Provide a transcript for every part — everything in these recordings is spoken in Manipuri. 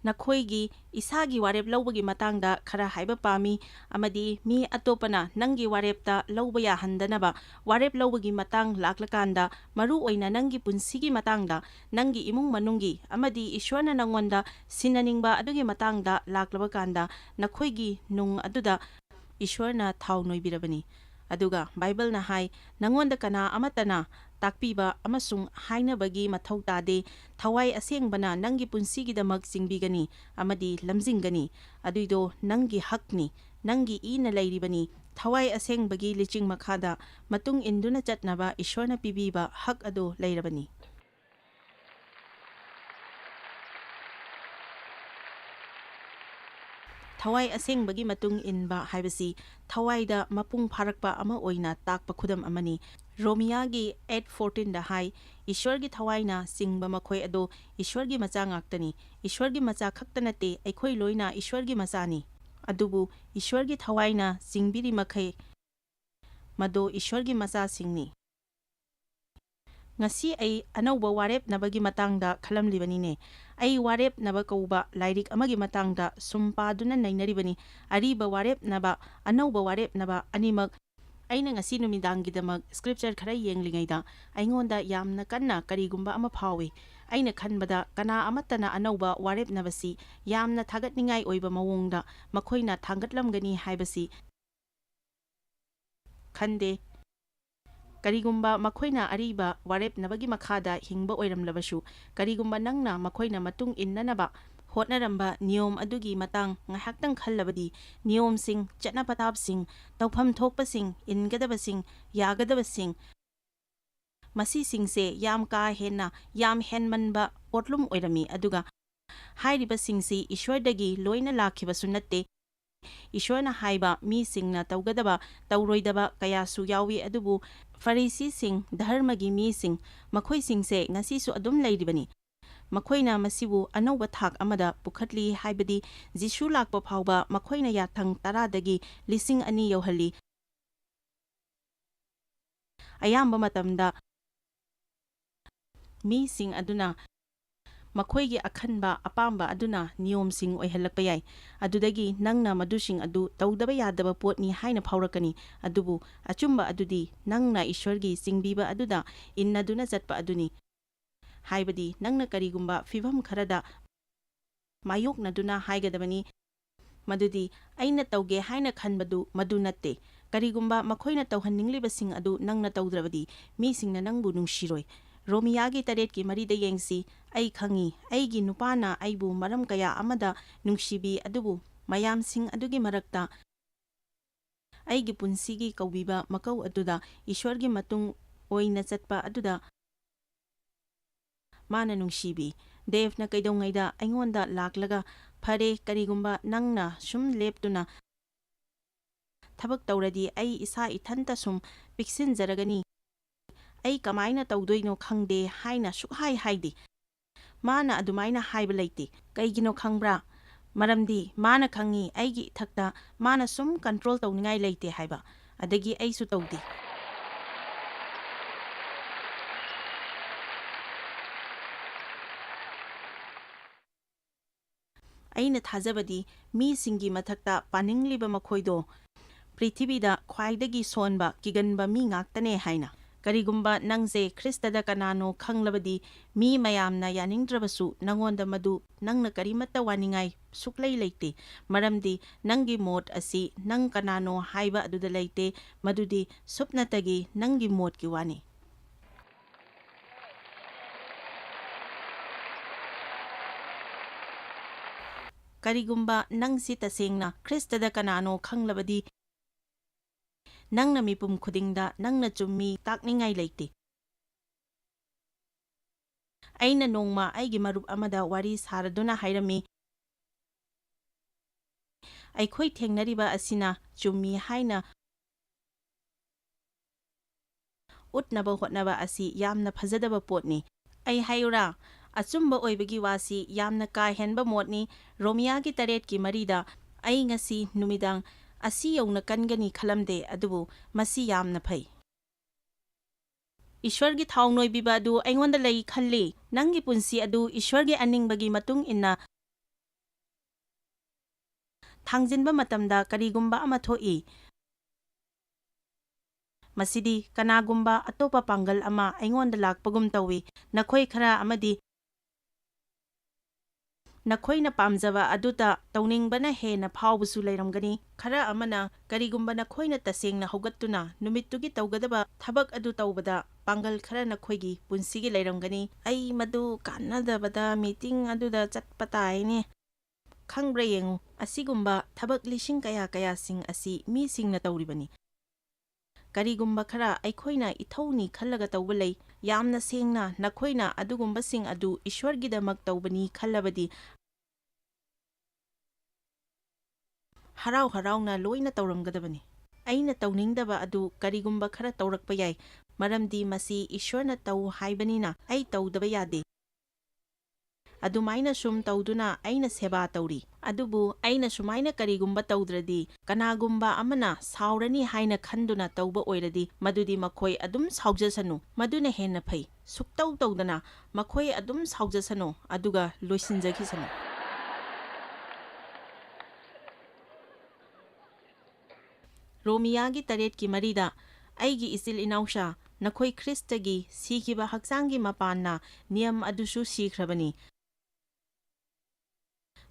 nakhoi isagi warep lawbagi matangda khara haiba pami amadi mi atopana nangi warepta lawba ya handanaba warep lawbagi matang laklakanda maru oina nangi punsigi matangda nangi imung manungi amadi ishwana nangwanda sinaningba adugi matangda laklaba kanda nakhoi nung aduda ishwarna thau noibirabani aduga Bible na hai nangonda kana amatana takpiba amasung hainabagi mathau tade thawai asengbana nangi punsigidamak singbigani amadi lamjingani aduido nangi hakni nangi ina lairibani thawai asengbagi liching makhada matung induna chatnaba ishwarna pibiba hak ado lairabani thawai asengbagi matung inba haibasi thawaida mapung pharakpa ama oina takpa khudam amani Romiagi 8:14 da hai Ishwargi thawaina singba makhoi ado Ishwargi macha ngaktani Ishwargi macha khaktanate aikhoi loina Ishwargi machani adubu Ishwargi thawaina singbiri makhai mado Ishwargi macha singni ngasi ai anauba warep nabagi matangda khalamlibanine ai warep naba kauba lairik amagi matangda sumpaduna nainaribani ariba warep naba anauba warep naba animak aina ngasi numidangidamak scripture khara yenglingayda aingonda yamna kanna karigumba ama phawi aina khanbada kana amatana anauba warep nabasi yamna thagatningai oiba mawongda makhoina thangatlamgani haibasi khande karigumba makhoina ariba warep nabagi makhada hingba oiramlabashu karigumba nangna makhoina matung innanaba hotnaramba niyom adugi matang ngahaktang khallabadi niyom sing chatna patap sing tawpham thokpa sing ingadaba sing yagadaba sing masi singse yam ka henna yam henmanba potlum oirami aduga hairiba singsi ishwardagi loina lakhiba sunatte Ishwarna haiba mi singna tawgadaba tawroidaba kayasu yawi adubu Farisi sing dharmagi mi sing makhoi singse ngasisu adum lairibani makhoina masibu anauba thak amada pukhatli haibadi Jishu lakpa phawba makhoina yathang taradagi lising ani yauhali ayamba matamda mi sing aduna makhoigi akhanba apamba aduna niyom sing oihalakpa yai adudagi nangna madusing adu tawdaba yadaba potni haina phawrakani adubu achumba adudi nangna ishwargi singbiba aduda innaduna chatpa aduni haibadi nangna karigumba fibam kharada mayoknaduna haigadabani madudi aina tawge haina khanbadu madu natte karigumba makhoina tawhanningliba sing adu nangna tawdrabadi mi singna nangbu nungshiroi Romiagi taret ki marida yengsi ai khangi aigi nupana aibu maram kaya amada nungsibi adubu mayam sing adugi marakta aigi punsigi kaubiba makau aduda ishwargi matung oina chatpa aduda mana nungsibi devna kaidongaida aingonda laklaga phare karigumba nangna sum leptuna thabak tawradi ai isa ithanta sum piksin jaragani ai kamaina tawdoino khangde haina sukhai haidi mana adumaina haiba leite kaigino khangbra maramdi mana khangi aigi thakta mana sum control tawningai leite haiba adagi aisu tawdi aina thajabadi mi singi mathakta paningliba makhoido prithibida khwaidagi sonba kiganba mi ngaktane haina Karigumba nangse Kristada kanano khanglabadi mi mayamna yaningdrabasu nangonda madu nangna karimata waningai suklay leite maramdi nangi mot asi nang kanano haiba aduda leite madudi supnatagi nangi mot ki wani Karigumba nangsi tasengna Kristada kanano khanglabadi nangna mipum khudingda nangna chummi takningai leite aina nongma aigi marup amada wari saraduna hairami aikhoi thengnariba asina chummi haina utnaba hotnaba asi yamna phajadaba potni ai hayura achumba oibagi wasi yamna ka henba motni Romiagi taret ki marida ai ngasi numidang asi yongna kangani khalamde adubu masi yamna phai Ishwargi thawnoi biba adu aingonda lei khalli nangi punsi adu Ishwargi aningbagi matung inna ꯊꯥꯡꯖꯤꯟꯕ ꯃꯇꯝꯗ ꯀꯔꯤꯒꯨꯝꯕ ꯑꯃ ꯊꯣꯛꯏ꯫ ꯃꯁꯤꯗꯤ ꯀꯅꯥꯒꯨꯝꯕ ꯑꯇꯣꯞꯄ ꯄꯥꯡꯒꯜ ꯑꯃ ꯑꯩꯉꯣꯟꯗ ꯂꯥꯛꯄꯒꯨꯝ ꯇꯧꯏ꯫ ꯅꯈꯣꯏ ꯈꯔ ꯑꯃꯗꯤ ꯅꯈꯣꯏꯅ ꯄꯥꯝꯖꯕ ꯑꯗꯨꯗ ꯇꯧꯅꯤꯡꯕꯅ ꯍꯦꯟꯅ ꯐꯥꯎꯕꯁꯨ ꯂꯩꯔꯝꯒꯅꯤ꯫ ꯈꯔ ꯑꯃꯅ ꯀꯔꯤꯒꯨꯝꯕ ꯅꯈꯣꯏꯅ ꯇꯁꯦꯡꯅ ꯍꯧꯒꯠꯇꯨꯅ ꯅꯨꯃꯤꯠꯇꯨꯒꯤ ꯇꯧꯒꯗꯕ ꯊꯕꯛ ꯑꯗꯨ ꯇꯧꯕꯗ ꯄꯥꯡꯒꯜ ꯈꯔ ꯅꯈꯣꯏꯒꯤ ꯄꯨꯟꯁꯤꯒꯤ ꯂꯩꯔꯝꯒꯅꯤ꯫ ꯑꯩ ꯃꯗꯨ ꯀꯥꯟꯅꯗꯕꯗ ꯃꯤꯇꯤꯡ ꯑꯗꯨꯗ ꯆꯠꯄ ꯇꯥꯏꯅꯦ꯫ ꯈꯪꯕ꯭ꯔꯥ ꯌꯦꯡꯉꯨ, ꯑꯁꯤꯒꯨꯝꯕ ꯊꯕꯛ ꯂꯤꯁꯤꯡ ꯀꯌꯥꯁꯤꯡ ꯑꯁꯤ ꯃꯤꯁꯤꯡꯅ ꯇꯧꯔꯤꯕꯅꯤ꯫ ꯀꯔꯤꯒꯨꯝꯕ ꯈꯔ ꯑꯩꯈꯣꯏꯅ ꯏꯊꯧꯅꯤ ꯈꯜꯂꯒ ꯇꯧꯕ ꯂꯩ꯫ ꯌꯥꯝꯅ ꯁꯦꯡꯅ ꯅꯈꯣꯏꯅ ꯑꯗꯨꯒꯨꯝꯕꯁꯤꯡ ꯑꯗꯨ ꯏꯁ꯭ꯋꯔꯒꯤꯗꯃꯛ ꯇꯧꯕꯅꯤ ꯈꯜꯂꯕꯗꯤ ꯍꯔꯥꯎ ꯍꯔꯥꯎꯅ ꯂꯣꯏꯅ ꯇꯧꯔꯝꯒꯗꯕꯅꯤ꯫ ꯑꯩꯅ ꯇꯧꯅꯤꯡꯗꯕ ꯑꯗꯨ ꯀꯔꯤꯒꯨꯝꯕ ꯈꯔ ꯇꯧꯔꯛꯄ ꯌꯥꯏ, ꯃꯔꯝꯗꯤ ꯃꯁꯤ ꯏꯁ꯭ꯋꯔꯅ ꯇꯧ ꯍꯥꯏꯕꯅꯤꯅ ꯑꯩ ꯇꯧꯗꯕ ꯌꯥꯗꯦ꯫ ꯑꯗꯨꯃꯥꯏꯅ ꯁꯨꯝ ꯇꯧꯗꯨꯅ ꯑꯩꯅ ꯁꯦꯕꯥ ꯇꯧꯔꯤ꯫ ꯑꯗꯨꯕꯨ ꯑꯩꯅ ꯁꯨꯃꯥꯏꯅ ꯀꯔꯤꯒꯨꯝꯕ ꯇꯧꯗ꯭ꯔꯗꯤ ꯀꯅꯥꯒꯨꯝꯕ ꯑꯃꯅ ꯁꯥꯎꯔꯅꯤ ꯍꯥꯏꯅ ꯈꯟꯗꯨꯅ ꯇꯧꯕ ꯑꯣꯏꯔꯗꯤ ꯃꯗꯨꯗꯤ ꯃꯈꯣꯏ ꯑꯗꯨꯝ ꯁꯥꯎꯖꯁꯅꯨ, ꯃꯗꯨꯅ ꯍꯦꯟꯅ ꯐꯩ꯫ ꯁꯨꯛꯇꯧ ꯇꯧꯗꯅ ꯃꯈꯣꯏ ꯑꯗꯨꯝ ꯁꯥꯎꯖꯁꯅꯨ ꯑꯗꯨꯒ ꯂꯣꯏꯁꯤꯟꯖꯈꯤꯁꯅꯨ꯫ ꯔꯣꯃꯤꯌꯥꯒꯤ 8:4 ꯑꯩꯒꯤ ꯏꯆꯤꯜ ꯏꯅꯥꯎꯁꯥ, ꯅꯈꯣꯏ ꯈ꯭ꯔꯤꯁꯇꯒꯤ ꯁꯤꯈꯤꯕ ꯍꯛꯆꯥꯡꯒꯤ ꯃꯄꯥꯟꯅ ꯅꯤꯌꯝ ꯑꯗꯨꯁꯨ ꯁꯤꯈ꯭ꯔꯕꯅꯤ꯫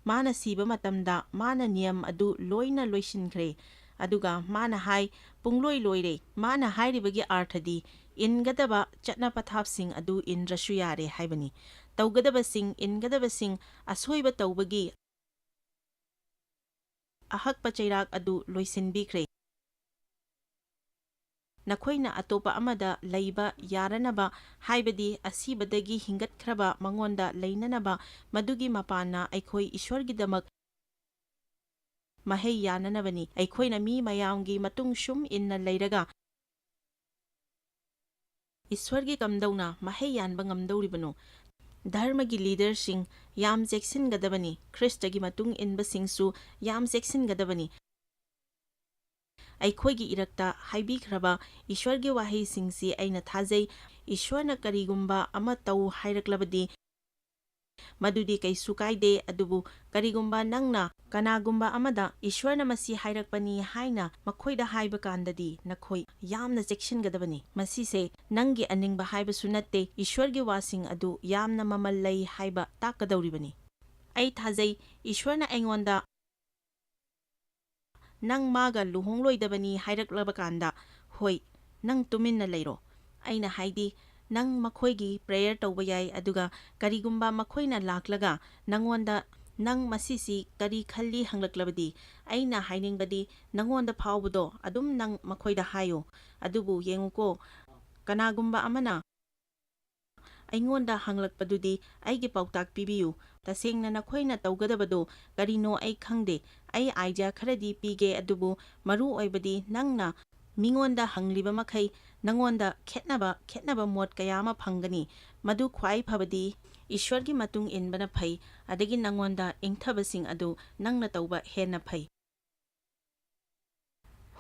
ꯃꯥꯅ ꯁꯤꯕ ꯃꯇꯝꯗ ꯃꯥꯅ ꯅꯤꯌꯝ ꯑꯗꯨ ꯂꯣꯏꯅ ꯂꯣꯏꯁꯤꯟꯈ꯭ꯔꯦ꯫ ꯑꯗꯨꯒ ꯃꯥꯅ ꯍꯥꯏ, ꯄꯨꯡꯂꯣꯏ ꯂꯣꯏꯔꯦ꯫ ꯃꯥꯅ ꯍꯥꯏꯔꯤꯕꯒꯤ ꯑꯥꯔꯊꯗꯤ ꯏꯟꯒꯗꯕ ꯆꯠꯅ ꯄꯊꯥꯞꯁꯤꯡ ꯑꯗꯨ ꯏꯟꯗ꯭ꯔꯁꯨ ꯌꯥꯔꯦ ꯍꯥꯏꯕꯅꯤ꯫ ꯇꯧꯒꯗꯕꯁꯤꯡ, ꯏꯟꯒꯗꯕꯁꯤꯡ, ꯑꯁꯣꯏꯕ ꯇꯧꯕꯒꯤ ꯑꯍꯛꯄ ꯆꯩꯔꯥꯛ ꯑꯗꯨ ꯂꯣꯏꯁꯤꯟꯕꯤꯈ꯭ꯔꯦ꯫ ꯅꯈꯣꯏꯅ ꯑꯇꯣꯞꯄ ꯑꯃꯗ ꯂꯩꯕ ꯌꯥꯔꯅꯕ, ꯍꯥꯏꯕꯗꯤ ꯑꯁꯤꯕꯗꯒꯤ ꯍꯤꯡꯒꯠꯈ꯭ꯔꯕ ꯃꯉꯣꯟꯗ ꯂꯩꯅꯅꯕ, ꯃꯗꯨꯒꯤ ꯃꯄꯥꯟꯅ ꯑꯩꯈꯣꯏ ꯏꯁ꯭ꯋꯔꯒꯤꯗꯃꯛ ꯃꯍꯩ ꯌꯥꯅꯅꯕꯅꯤ꯫ ꯑꯩꯈꯣꯏꯅ ꯃꯤ ꯃꯌꯥꯝꯒꯤ ꯃꯇꯨꯡ ꯁꯨꯝ ꯏꯟꯅ ꯂꯩꯔꯒ ꯏꯁ꯭ꯋꯔꯒꯤ ꯀꯝꯗꯧꯅ ꯃꯍꯩ ꯌꯥꯟꯕ ꯉꯝꯗꯧꯔꯤꯕꯅꯣ? ꯙꯔꯃꯒꯤ ꯂꯤꯗꯔꯁꯤꯡ ꯌꯥꯝ ꯆꯦꯛꯁꯤꯟꯒꯗꯕꯅꯤ꯫ ꯈ꯭ꯔꯤꯁꯇꯒꯤ ꯃꯇꯨꯡ ꯏꯟꯕꯁꯤꯡꯁꯨ ꯌꯥꯝ ꯆꯦꯛꯁꯤꯟꯒꯗꯕꯅꯤ꯫ ꯑꯩꯈꯣꯏꯒꯤ ꯏꯔꯛꯇ ꯍꯥꯏꯕꯤꯈ꯭ꯔꯕ ꯏꯁ꯭ꯋꯔꯒꯤ ꯋꯥꯍꯩꯁꯤꯡꯁꯤ ꯑꯩꯅ ꯊꯥꯖꯩ꯫ ꯏꯁ꯭ꯋꯔꯅ ꯀꯔꯤꯒꯨꯝꯕ ꯑꯃ ꯇꯧ ꯍꯥꯏꯔꯛꯂꯕꯗꯤ ꯃꯗꯨꯗꯤ ꯀꯩꯁꯨ ꯀꯥꯏꯗꯦ꯫ ꯑꯗꯨꯕꯨ ꯀꯔꯤꯒꯨꯝꯕ ꯅꯪꯅ ꯀꯅꯥꯒꯨꯝꯕ ꯑꯃꯗ ꯏꯁ꯭ꯋꯔꯅ ꯃꯁꯤ ꯍꯥꯏꯔꯛꯄꯅꯤ ꯍꯥꯏꯅ ꯃꯈꯣꯏꯗ ꯍꯥꯏꯕ ꯀꯥꯟꯗꯗꯤ ꯅꯈꯣꯏ ꯌꯥꯝꯅ ꯆꯦꯛꯁꯤꯟꯒꯗꯕꯅꯤ꯫ ꯃꯁꯤꯁꯦ ꯅꯪꯒꯤ ꯑꯅꯤꯡꯕ ꯍꯥꯏꯕꯁꯨ ꯅꯠꯇꯦ, ꯏꯁ꯭ꯋꯔꯒꯤ ꯋꯥꯁꯤꯡ ꯑꯗꯨ ꯌꯥꯝꯅ ꯃꯃꯜ ꯂꯩ ꯍꯥꯏꯕ ꯇꯥꯛꯀꯗꯧꯔꯤꯕꯅꯤ꯫ ꯑꯩ ꯊꯥꯖꯩ ꯏꯁ꯭ꯋꯔꯅ ꯑꯩꯉꯣꯟꯗ ꯅꯪ ꯃꯥꯒ ꯂꯨꯍꯣꯡꯂꯣꯏꯗꯕꯅꯤ ꯍꯥꯏꯔꯛꯂꯕ ꯀꯥꯟꯗ, ꯍꯣꯏ, ꯅꯪ ꯇꯨꯃꯤꯟꯅ ꯂꯩꯔꯣ꯫ ꯑꯩꯅ ꯍꯥꯏꯗꯤ ꯅꯪ ꯃꯈꯣꯏꯒꯤ ꯄ꯭ꯔꯦꯌꯔ ꯇꯧꯕ ꯌꯥꯏ, ꯑꯗꯨꯒ ꯀꯔꯤꯒꯨꯝꯕ ꯃꯈꯣꯏꯅ ꯂꯥꯛꯂꯒ ꯅꯪꯉꯣꯟꯗ ꯅꯪ ꯃꯁꯤꯁꯤ ꯀꯔꯤ ꯈꯜꯂꯤ ꯍꯪꯂꯛꯂꯕꯗꯤ, ꯑꯩꯅ ꯍꯥꯏꯅꯤꯡꯕꯗꯤ ꯅꯪꯉꯣꯟꯗ ꯐꯥꯎꯕꯗꯣ ꯑꯗꯨꯝ ꯅꯪ ꯃꯈꯣꯏꯗ ꯍꯥꯏꯌꯣ꯫ ꯑꯗꯨꯕꯨ ꯌꯦꯡꯉꯨꯀꯣ, ꯀꯅꯥꯒꯨꯝꯕ ꯑꯃꯅ ꯑꯩꯉꯣꯟꯗ ꯍꯪꯂꯛꯄꯗꯨꯗꯤ ꯑꯩꯒꯤ ꯄꯥꯎꯇꯥꯛ ꯄꯤꯕꯤꯌꯨ꯫ ꯇꯁꯦꯡꯅ ꯅꯈꯣꯏꯅ ꯇꯧꯒꯗꯕꯗꯣ ꯀꯔꯤꯅꯣ ꯑꯩ ꯈꯪꯗꯦ꯫ ꯑꯩ ꯑꯥꯏꯗꯤꯌꯥ ꯈꯔꯗꯤ ꯄꯤꯒꯦ, ꯑꯗꯨꯕꯨ ꯃꯔꯨ ꯑꯣꯏꯕꯗꯤ ꯅꯪꯅ ꯃꯤꯉꯣꯟꯗ ꯍꯪꯂꯤꯕ ꯃꯈꯩ ꯅꯪꯉꯣꯟꯗ ꯈꯦꯠꯅꯕ ꯃꯣꯠ ꯀꯌꯥ ꯑꯃ ꯐꯪꯒꯅꯤ꯫ ꯃꯗꯨ ꯈ꯭ꯋꯥꯏ ꯐꯕꯗꯤ ꯏꯁ꯭ꯋꯔꯒꯤ ꯃꯇꯨꯡ ꯏꯟꯕꯅ ꯐꯩ, ꯑꯗꯒꯤ ꯅꯪꯉꯣꯟꯗ ꯏꯪꯊꯕꯁꯤꯡ ꯑꯗꯨ ꯅꯪꯅ ꯇꯧꯕ ꯍꯦꯟꯅ ꯐꯩ꯫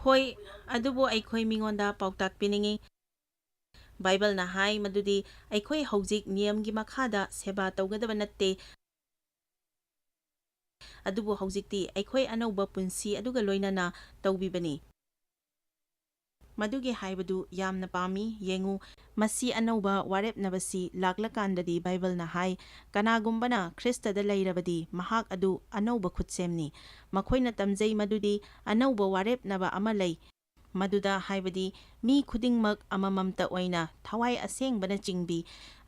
ꯍꯣꯏ, ꯑꯗꯨꯕꯨ ꯑꯩꯈꯣꯏ ꯃꯤꯉꯣꯟꯗ ꯄꯥꯎꯇꯥꯛ ꯄꯤꯅꯤꯡꯏ꯫ ꯕꯥꯏꯕꯜꯅ ꯍꯥꯏ ꯃꯗꯨꯗꯤ ꯑꯩꯈꯣꯏ ꯍꯧꯖꯤꯛ ꯅꯤꯌꯝꯒꯤ ꯃꯈꯥꯗ ꯁꯦꯕꯥ ꯇꯧꯒꯗꯕ ꯅꯠꯇꯦ, ꯑꯗꯨꯕꯨ ꯍꯧꯖꯤꯛꯇꯤ ꯑꯩꯈꯣꯏ ꯑꯅꯧꯕ ꯄꯨꯟꯁꯤ ꯑꯗꯨꯒ ꯂꯣꯏꯅꯅ ꯇꯧꯕꯤꯕꯅꯤ꯫ ꯃꯗꯨꯒꯤ ꯍꯥꯏꯕꯗꯨ ꯌꯥꯝꯅ ꯄꯥꯝꯃꯤ꯫ ꯌꯦꯡꯉꯨ, ꯃꯁꯤ ꯑꯅꯧꯕ ꯋꯥꯔꯦꯞꯅꯕꯁꯤ ꯂꯥꯛꯂꯀꯥꯟꯗꯗꯤ ꯕꯥꯏꯕꯜꯅ ꯍꯥꯏ, ꯀꯅꯥꯒꯨꯝꯕꯅ ꯈ꯭ꯔꯤꯁꯇꯗ ꯂꯩꯔꯕꯗꯤ ꯃꯍꯥꯛ ꯑꯗꯨ ꯑꯅꯧꯕ ꯈꯨꯠꯁꯦꯝꯅꯤ꯫ ꯃꯈꯣꯏꯅ ꯇꯝꯖꯩ ꯃꯗꯨꯗꯤ ꯑꯅꯧꯕ ꯋꯥꯔꯦꯞꯅꯕ ꯑꯃ ꯂꯩ, ꯃꯗꯨꯗ ꯍꯥꯏꯕꯗꯤ ꯃꯤ ꯈꯨꯗꯤꯡꯃꯛ ꯑꯃꯃꯝꯇ ꯑꯣꯏꯅ ꯊꯋꯥꯏ ꯑꯁꯦꯡꯕꯅ ꯆꯤꯡꯕꯤ꯫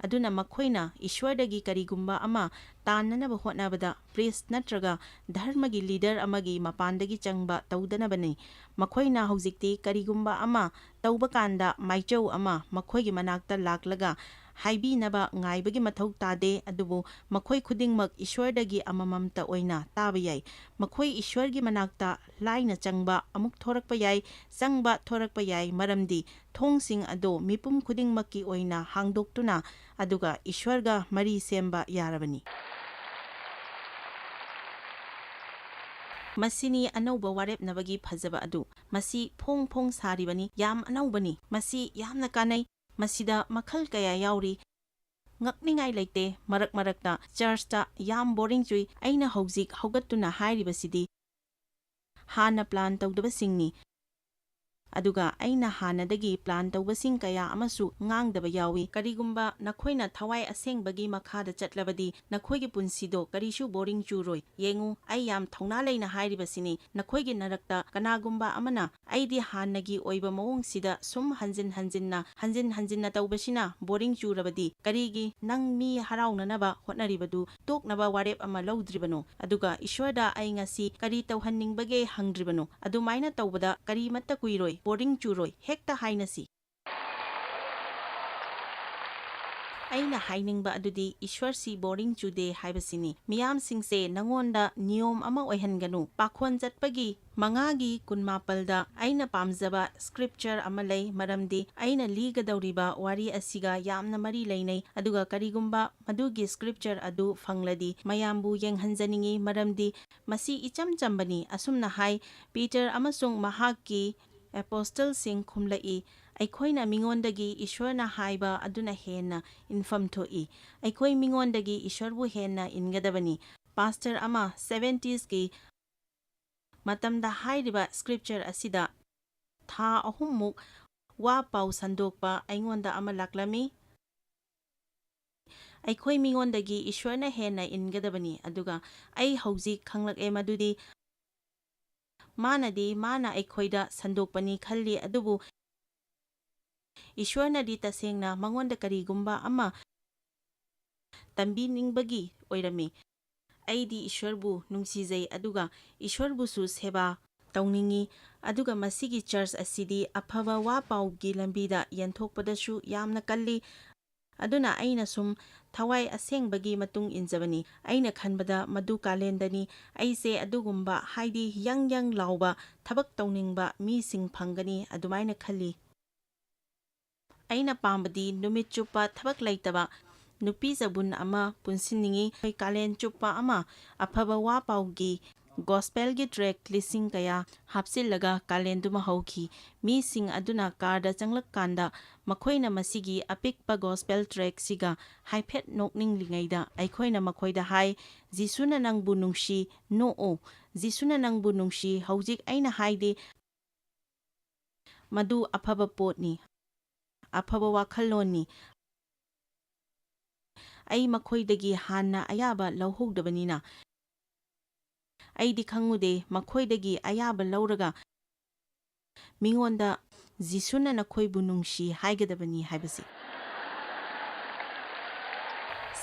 ꯑꯗꯨꯅ ꯃꯈꯣꯏꯅ ꯏꯁ꯭ꯋꯔꯗꯒꯤ ꯀꯔꯤꯒꯨꯝꯕ ꯑꯃ ꯇꯥꯟꯅꯅꯕ ꯍꯣꯠꯅꯕꯗ ꯄ꯭ꯔꯤꯁꯠ ꯅꯠꯇ꯭ꯔꯒ ꯙꯔꯃꯒꯤ ꯂꯤꯗꯔ ꯑꯃꯒꯤ ꯃꯄꯥꯟꯗꯒꯤ ꯆꯪꯕ ꯇꯧꯗꯅꯕꯅꯤ꯫ ꯃꯈꯣꯏꯅ ꯍꯧꯖꯤꯛꯇꯤ ꯀꯔꯤꯒꯨꯝꯕ ꯑꯃ ꯇꯧꯕ ꯀꯥꯟꯗ ꯃꯥꯏꯆꯧ ꯑꯃ ꯃꯈꯣꯏꯒꯤ ꯃꯅꯥꯛꯇ ꯂꯥꯛꯂꯒ ꯍꯥꯏꯕꯤꯅꯕ ꯉꯥꯏꯕꯒꯤ ꯃꯊꯧ ꯇꯥꯗꯦ, ꯑꯗꯨꯕꯨ ꯃꯈꯣꯏ ꯈꯨꯗꯤꯡꯃꯛ ꯏꯁ꯭ꯋꯔꯗꯒꯤ ꯑꯃꯃꯝꯇ ꯑꯣꯏꯅ ꯇꯥꯕ ꯌꯥꯏ꯫ ꯃꯈꯣꯏ ꯏꯁ꯭ꯋꯔꯒꯤ ꯃꯅꯥꯛꯇ ꯂꯥꯏꯅ ꯆꯪꯕ, ꯑꯃꯨꯛ ꯊꯣꯔꯛꯄ ꯌꯥꯏ, ꯆꯪꯕ ꯊꯣꯔꯛꯄ ꯌꯥꯏ, ꯃꯔꯝꯗꯤ ꯊꯣꯡꯁꯤꯡ ꯑꯗꯨ ꯃꯤꯄꯨꯝ ꯈꯨꯗꯤꯡꯃꯛꯀꯤ ꯑꯣꯏꯅ ꯍꯥꯡꯗꯣꯛꯇꯨꯅ ꯑꯗꯨꯒ ꯏꯁ꯭ꯋꯔꯒ ꯃꯔꯤ ꯁꯦꯝꯕ ꯌꯥꯔꯕꯅꯤ꯫ ꯃꯁꯤꯅꯤ ꯑꯅꯧꯕ ꯋꯥꯔꯦꯞꯅꯕꯒꯤ ꯐꯖꯕ ꯑꯗꯨ꯫ ꯃꯁꯤ ꯐꯣꯡ ꯐꯣꯡ ꯁꯥꯔꯤꯕꯅꯤ, ꯌꯥꯝ ꯑꯅꯧꯕꯅꯤ꯫ ꯃꯁꯤ ꯌꯥꯝꯅ ꯀꯥꯟꯅꯩ꯫ ꯃꯁꯤꯗ ꯃꯈꯜ ꯀꯌꯥ ꯌꯥꯎꯔꯤ꯫ ꯉꯛꯅꯤꯡꯉꯥꯏ ꯂꯩꯇꯦ, ꯃꯔꯛ ꯃꯔꯛꯇ ꯆꯔꯆꯇ ꯌꯥꯝ ꯕꯣꯔꯤꯡ ꯆꯨꯏ꯫ ꯑꯩꯅ ꯍꯧꯖꯤꯛ ꯍꯧꯒꯠꯇꯨꯅ ꯍꯥꯏꯔꯤꯕꯁꯤꯗꯤ ꯍꯥꯟꯅ ꯄ꯭ꯂꯥꯟ ꯇꯧꯗꯕꯁꯤꯡꯅꯤ ꯑꯗꯨꯒ ꯑꯩꯅ ꯍꯥꯟꯅꯗꯒꯤ ꯄ꯭ꯂꯥꯟ ꯇꯧꯕꯁꯤꯡ ꯀꯌꯥ ꯑꯃꯁꯨ ꯉꯥꯡꯗꯕ ꯌꯥꯎꯏ ꯀꯔꯤꯒꯨꯝꯕ ꯅꯈꯣꯏꯅ ꯊꯋꯥꯏ ꯑꯁꯦꯡꯕꯒꯤ ꯃꯈꯥꯗ ꯆꯠꯂꯕꯗꯤ ꯅꯈꯣꯏꯒꯤ ꯄꯨꯟꯁꯤꯗꯣ ꯀꯔꯤꯁꯨ ꯕꯣꯔꯤꯡ ꯆꯨꯔꯣꯏ ꯌꯦꯡꯉꯨ ꯑꯩ ꯌꯥꯝ ꯊꯧꯅꯥ ꯂꯩꯅ ꯍꯥꯏꯔꯤꯕꯁꯤꯅꯤ ꯅꯈꯣꯏꯒꯤ ꯅꯔꯛꯇ ꯀꯅꯥꯒꯨꯝꯕ ꯑꯃꯅ ꯑꯩꯗꯤ ꯍꯥꯟꯅꯒꯤ ꯑꯣꯏꯕ ꯃꯑꯣꯡꯁꯤꯗ ꯁꯨꯝ ꯍꯟꯖꯤꯟ ꯍꯟꯖꯤꯟꯅ ꯇꯧꯕꯁꯤꯅ ꯕꯣꯔꯤꯡ ꯆꯨꯔꯕꯗꯤ ꯀꯔꯤꯒꯤ ꯅꯪ ꯃꯤ ꯍꯔꯥꯎꯅꯅꯕ ꯍꯣꯠꯅꯔꯤꯕꯗꯨ ꯇꯣꯛꯅꯕ ꯋꯥꯔꯦꯞ ꯑꯃ ꯂꯧꯗ꯭ꯔꯤꯕꯅꯣ ꯑꯗꯨꯒ ꯏꯁ꯭ꯋꯔꯗ ꯑꯩ ꯉꯁꯤ ꯀꯔꯤ ꯇꯧꯍꯟꯅꯤꯡꯕꯒꯦ ꯍꯪꯗ꯭ꯔꯤꯕꯅꯣ ꯑꯗꯨꯃꯥꯏꯅ ꯇꯧꯕꯗ ꯀꯔꯤꯃꯠꯇ ꯀꯨꯏꯔꯣꯏ ꯕꯣꯔꯤꯡ ꯆꯨꯔꯣꯏ ꯍꯦꯛꯇ ꯍꯥꯏꯅꯁꯤ ꯑꯩꯅ ꯍꯥꯏꯅꯤꯡꯕ ꯑꯗꯨꯗꯤ ꯏꯁ꯭ꯋꯔꯁꯤ ꯕꯣꯔꯤꯡ ꯆꯨꯗꯦ ꯍꯥꯏꯕꯁꯤꯅꯤ ꯃꯤꯌꯥꯝꯁꯤꯡꯁꯦ ꯅꯉꯣꯟꯗ ꯅꯤꯌꯣꯝ ꯑꯃ ꯑꯣꯏꯍꯟꯒꯅꯨ ꯄꯥꯈꯣꯟ ꯆꯠꯄꯒꯤ 5:18ꯗ ꯑꯩꯅ ꯄꯥꯝꯖꯕ ꯁ꯭ꯀ꯭ꯔꯤꯞꯆꯔ ꯑꯃ ꯂꯩ ꯃꯔꯝꯗꯤ ꯑꯩꯅ ꯂꯤꯒꯗꯧꯔꯤꯕ ꯋꯥꯔꯤ ꯑꯁꯤꯒ ꯌꯥꯝꯅ ꯃꯔꯤ ꯂꯩꯅꯩ ꯑꯗꯨꯒ ꯀꯔꯤꯒꯨꯝꯕ ꯃꯗꯨꯒꯤ ꯁ꯭ꯀ꯭ꯔꯤꯞꯆꯔ ꯑꯗꯨ ꯐꯪꯂꯗꯤ ꯃꯌꯥꯝꯕꯨ ꯌꯦꯡꯍꯟꯖꯅꯤꯡꯏ ꯃꯔꯝꯗꯤ ꯃꯁꯤ ꯏꯆꯝ ꯆꯝꯕꯅꯤ ꯑꯁꯨꯝꯅ ꯍꯥꯏ ꯄꯤꯇꯔ ꯑꯃꯁꯨꯡ ꯃꯍꯥꯛꯀꯤ ꯑꯦꯄꯣꯁꯇꯜꯁꯤꯡ ꯈꯨꯝꯂꯛꯏ ꯑꯩꯈꯣꯏꯅ ꯃꯤꯉꯣꯟꯗꯒꯤ ꯏꯁ꯭ꯋꯔꯅ ꯍꯥꯏꯕ ꯑꯗꯨꯅ ꯍꯦꯟꯅ ꯏꯟꯐꯝ ꯊꯣꯛꯏ ꯑꯩꯈꯣꯏ ꯃꯤꯉꯣꯟꯗꯒꯤ ꯏꯁ꯭ꯋꯔꯕꯨ ꯍꯦꯟꯅ ꯏꯟꯒꯗꯕꯅꯤ ꯄꯥꯁꯇꯔ ꯑꯃ 70sꯀꯤ ꯃꯇꯝꯗ ꯍꯥꯏꯔꯤꯕ ꯁ꯭ꯀ꯭ꯔꯤꯞꯆꯔ ꯑꯁꯤꯗ ꯊꯥ 3ꯃꯨꯛ ꯋꯥ ꯄꯥꯎ ꯁꯟꯗꯣꯛꯄ ꯑꯩꯉꯣꯟꯗ ꯑꯃ ꯂꯥꯛꯂꯝꯃꯤ ꯑꯩꯈꯣꯏ ꯃꯤꯉꯣꯟꯗꯒꯤ ꯏꯁ꯭ꯋꯔꯅ ꯍꯦꯟꯅ ꯏꯟꯒꯗꯕꯅꯤ ꯑꯗꯨꯒ ꯑꯩ ꯍꯧꯖꯤꯛ ꯈꯪꯂꯛꯑꯦ ꯃꯗꯨꯗꯤ ꯃꯥꯅ ꯑꯩꯈꯣꯏꯗ ꯁꯟꯗꯣꯛꯄꯅꯤ ꯈꯜꯂꯤ ꯑꯗꯨꯕꯨ ꯏꯁ꯭ꯋꯔꯅꯗꯤ ꯇꯁꯦꯡꯅ ꯃꯉꯣꯟꯗ ꯀꯔꯤꯒꯨꯝꯕ ꯑꯃ ꯇꯝꯕꯤꯅꯤꯡꯕꯒꯤ ꯑꯣꯏꯔꯝꯃꯤ ꯑꯩꯗꯤ ꯏꯁ꯭ꯋꯔꯕꯨ ꯅꯨꯡꯁꯤꯖꯩ ꯑꯗꯨꯒ ꯏꯁ꯭ꯋꯔꯕꯨꯁꯨ ꯁꯦꯕꯥ ꯇꯧꯅꯤꯡꯏ ꯑꯗꯨꯒ ꯃꯁꯤꯒꯤ ꯆꯔꯆ ꯑꯁꯤꯗꯤ ꯑꯐꯕ ꯋꯥ ꯄꯥꯎꯒꯤ ꯂꯝꯕꯤꯗ ꯌꯦꯟꯊꯣꯛꯄꯗꯁꯨ ꯌꯥꯝꯅ ꯀꯜꯂꯤ ꯑꯗꯨꯅ ꯑꯩꯅ ꯁꯨꯝ ꯊꯋꯥꯏ ꯑꯁꯦꯡꯕꯒꯤ ꯃꯇꯨꯡ ꯏꯟꯖꯕꯅꯤ ꯑꯩꯅ ꯈꯟꯕꯗ ꯃꯗꯨ ꯀꯥꯂꯦꯟꯗꯅꯤ ꯑꯩꯁꯦ ꯑꯗꯨꯒꯨꯝꯕ ꯍꯥꯏꯗꯤ ꯌꯪ ꯂꯥꯎꯕ ꯊꯕꯛ ꯇꯧꯅꯤꯡꯕ ꯃꯤꯁꯤꯡ ꯐꯪꯒꯅꯤ ꯑꯗꯨꯃꯥꯏꯅ ꯈꯜꯂꯤ ꯑꯩꯅ ꯄꯥꯝꯕꯗꯤ ꯅꯨꯃꯤꯠ ꯆꯨꯞꯄ ꯊꯕꯛ ꯂꯩꯇꯕ ꯅꯨꯄꯤ ꯆꯕꯨꯟ ꯑꯃ ꯄꯨꯟꯁꯤꯟꯅꯤꯡꯏ ꯀꯥꯂꯦꯟ ꯆꯨꯞꯄ ꯑꯃ ꯑꯐꯕ ꯋꯥ ꯄꯥꯎꯒꯤ ꯒꯣꯁꯄꯦꯜꯒꯤ ꯇ꯭ꯔꯦꯛ ꯂꯤꯁꯤꯡ ꯀꯌꯥ ꯍꯥꯞꯆꯤꯜꯂꯒ ꯀꯥꯂꯦꯟꯗꯨꯃ ꯍꯧꯈꯤ ꯃꯤꯁꯤꯡ ꯑꯗꯨꯅ ꯀꯥꯔꯗ ꯆꯪꯂꯛꯀꯥꯟꯗ ꯃꯈꯣꯏꯅ ꯃꯁꯤꯒꯤ ꯑꯄꯤꯛꯄ ꯒꯣꯁꯄꯦꯜ ꯇ꯭ꯔꯦꯛꯁꯤꯒ ꯍꯥꯏꯐꯦꯠ ꯅꯣꯛꯅꯤꯡꯂꯤꯉꯩꯗ ꯑꯩꯈꯣꯏꯅ ꯃꯈꯣꯏꯗ ꯍꯥꯏ ꯖꯤꯁꯨꯅ ꯅꯪꯕꯨ ꯅꯨꯡꯁꯤ ꯅꯣꯛꯑꯣ ꯖꯤꯁꯨꯅ ꯅꯪꯕꯨ ꯅꯨꯡꯁꯤ ꯍꯧꯖꯤꯛ ꯑꯩꯅ ꯍꯥꯏꯗꯤ ꯃꯗꯨ ꯑꯐꯕ ꯄꯣꯠꯅꯤ ꯑꯐꯕ ꯋꯥꯈꯜꯂꯣꯟꯅꯤ ꯑꯩ ꯃꯈꯣꯏꯗꯒꯤ ꯍꯥꯟꯅ ꯑꯌꯥꯕ ꯂꯧꯍꯧꯗꯕꯅꯤꯅ ꯑꯩꯗꯤ ꯈꯪꯉꯨꯗꯦ ꯃꯈꯣꯏꯗꯒꯤ ꯑꯌꯥꯕ ꯂꯧꯔꯒ ꯃꯤꯉꯣꯟꯗ ꯖꯤꯁꯨꯅ ꯅꯈꯣꯏꯕꯨ ꯅꯨꯡꯁꯤ ꯍꯥꯏꯒꯗꯕꯅꯤ ꯍꯥꯏꯕꯁꯤ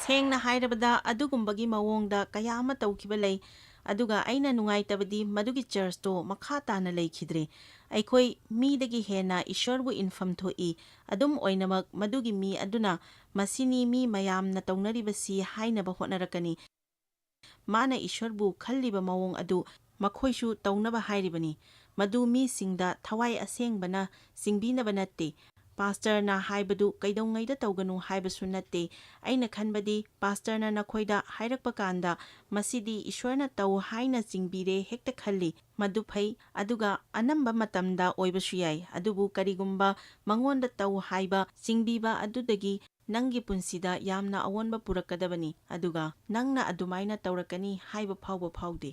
ꯁꯦꯡꯅ ꯍꯥꯏꯔꯕꯗ ꯑꯗꯨꯒꯨꯝꯕꯒꯤ ꯃꯑꯣꯡꯗ ꯀꯌꯥ ꯑꯃ ꯇꯧꯈꯤꯕ ꯂꯩ ꯑꯗꯨꯒ ꯑꯩꯅ ꯅꯨꯡꯉꯥꯏꯇꯕꯗꯤ ꯃꯗꯨꯒꯤ ꯆꯔꯆꯇꯣ ꯃꯈꯥ ꯇꯥꯅ ꯂꯩꯈꯤꯗ꯭ꯔꯦ ꯑꯩꯈꯣꯏ ꯃꯤꯗꯒꯤ ꯍꯦꯟꯅ ꯏꯁ꯭ꯋꯔꯕꯨ ꯏꯟꯐꯝ ꯊꯣꯛꯏ ꯑꯗꯨꯝ ꯑꯣꯏꯅꯃꯛ ꯃꯗꯨꯒꯤ ꯃꯤ ꯑꯗꯨꯅ ꯃꯁꯤꯅꯤ ꯃꯤ ꯃꯌꯥꯝꯅ ꯇꯧꯅꯔꯤꯕꯁꯤ ꯍꯥꯏꯅꯕ ꯍꯣꯠꯅꯔꯛꯀꯅꯤ ꯃꯥꯅ ꯏꯁ꯭ꯋꯔꯕꯨ ꯈꯜꯂꯤꯕ ꯃꯑꯣꯡ ꯑꯗꯨ ꯃꯈꯣꯏꯁꯨ ꯇꯧꯅꯕ ꯍꯥꯏꯔꯤꯕꯅꯤ ꯃꯗꯨ ꯃꯤꯁꯤꯡꯗ ꯊꯋꯥꯏ ꯑꯁꯦꯡꯕꯅ ꯆꯤꯡꯕꯤꯅꯕ ꯅꯠꯇꯦ ꯄꯥꯁꯇꯔꯅ ꯍꯥꯏꯕꯗꯨ ꯀꯩꯗꯧꯉꯩꯗ ꯇꯧꯒꯅꯨ ꯍꯥꯏꯕꯁꯨ ꯅꯠꯇꯦ ꯑꯩꯅ ꯈꯟꯕꯗꯤ ꯄꯥꯁꯇꯔꯅ ꯅꯈꯣꯏꯗ ꯍꯥꯏꯔꯛꯄ ꯀꯥꯟꯗ ꯃꯁꯤꯗꯤ ꯏꯁ꯭ꯋꯔꯅ ꯇꯧ ꯍꯥꯏꯅ ꯆꯤꯡꯕꯤꯔꯦ ꯍꯦꯛꯇ ꯈꯜꯂꯤ ꯃꯗꯨ ꯐꯩ ꯑꯗꯨꯒ ꯑꯅꯝꯕ ꯃꯇꯝꯗ ꯑꯣꯏꯕꯁꯨ ꯌꯥꯏ ꯑꯗꯨꯕꯨ ꯀꯔꯤꯒꯨꯝꯕ ꯃꯉꯣꯟꯗ ꯇꯧ ꯍꯥꯏꯕ ꯆꯤꯡꯕꯤꯕ ꯑꯗꯨꯗꯒꯤ ꯅꯪꯒꯤ ꯄꯨꯟꯁꯤꯗ ꯌꯥꯝꯅ ꯑꯑꯣꯟꯕ ꯄꯨꯔꯛꯀꯗꯕꯅꯤ ꯑꯗꯨꯒ ꯅꯪꯅ ꯑꯗꯨꯃꯥꯏꯅ ꯇꯧꯔꯛꯀꯅꯤ ꯍꯥꯏꯕ ꯐꯥꯎꯕ ꯐꯥꯎꯗꯦ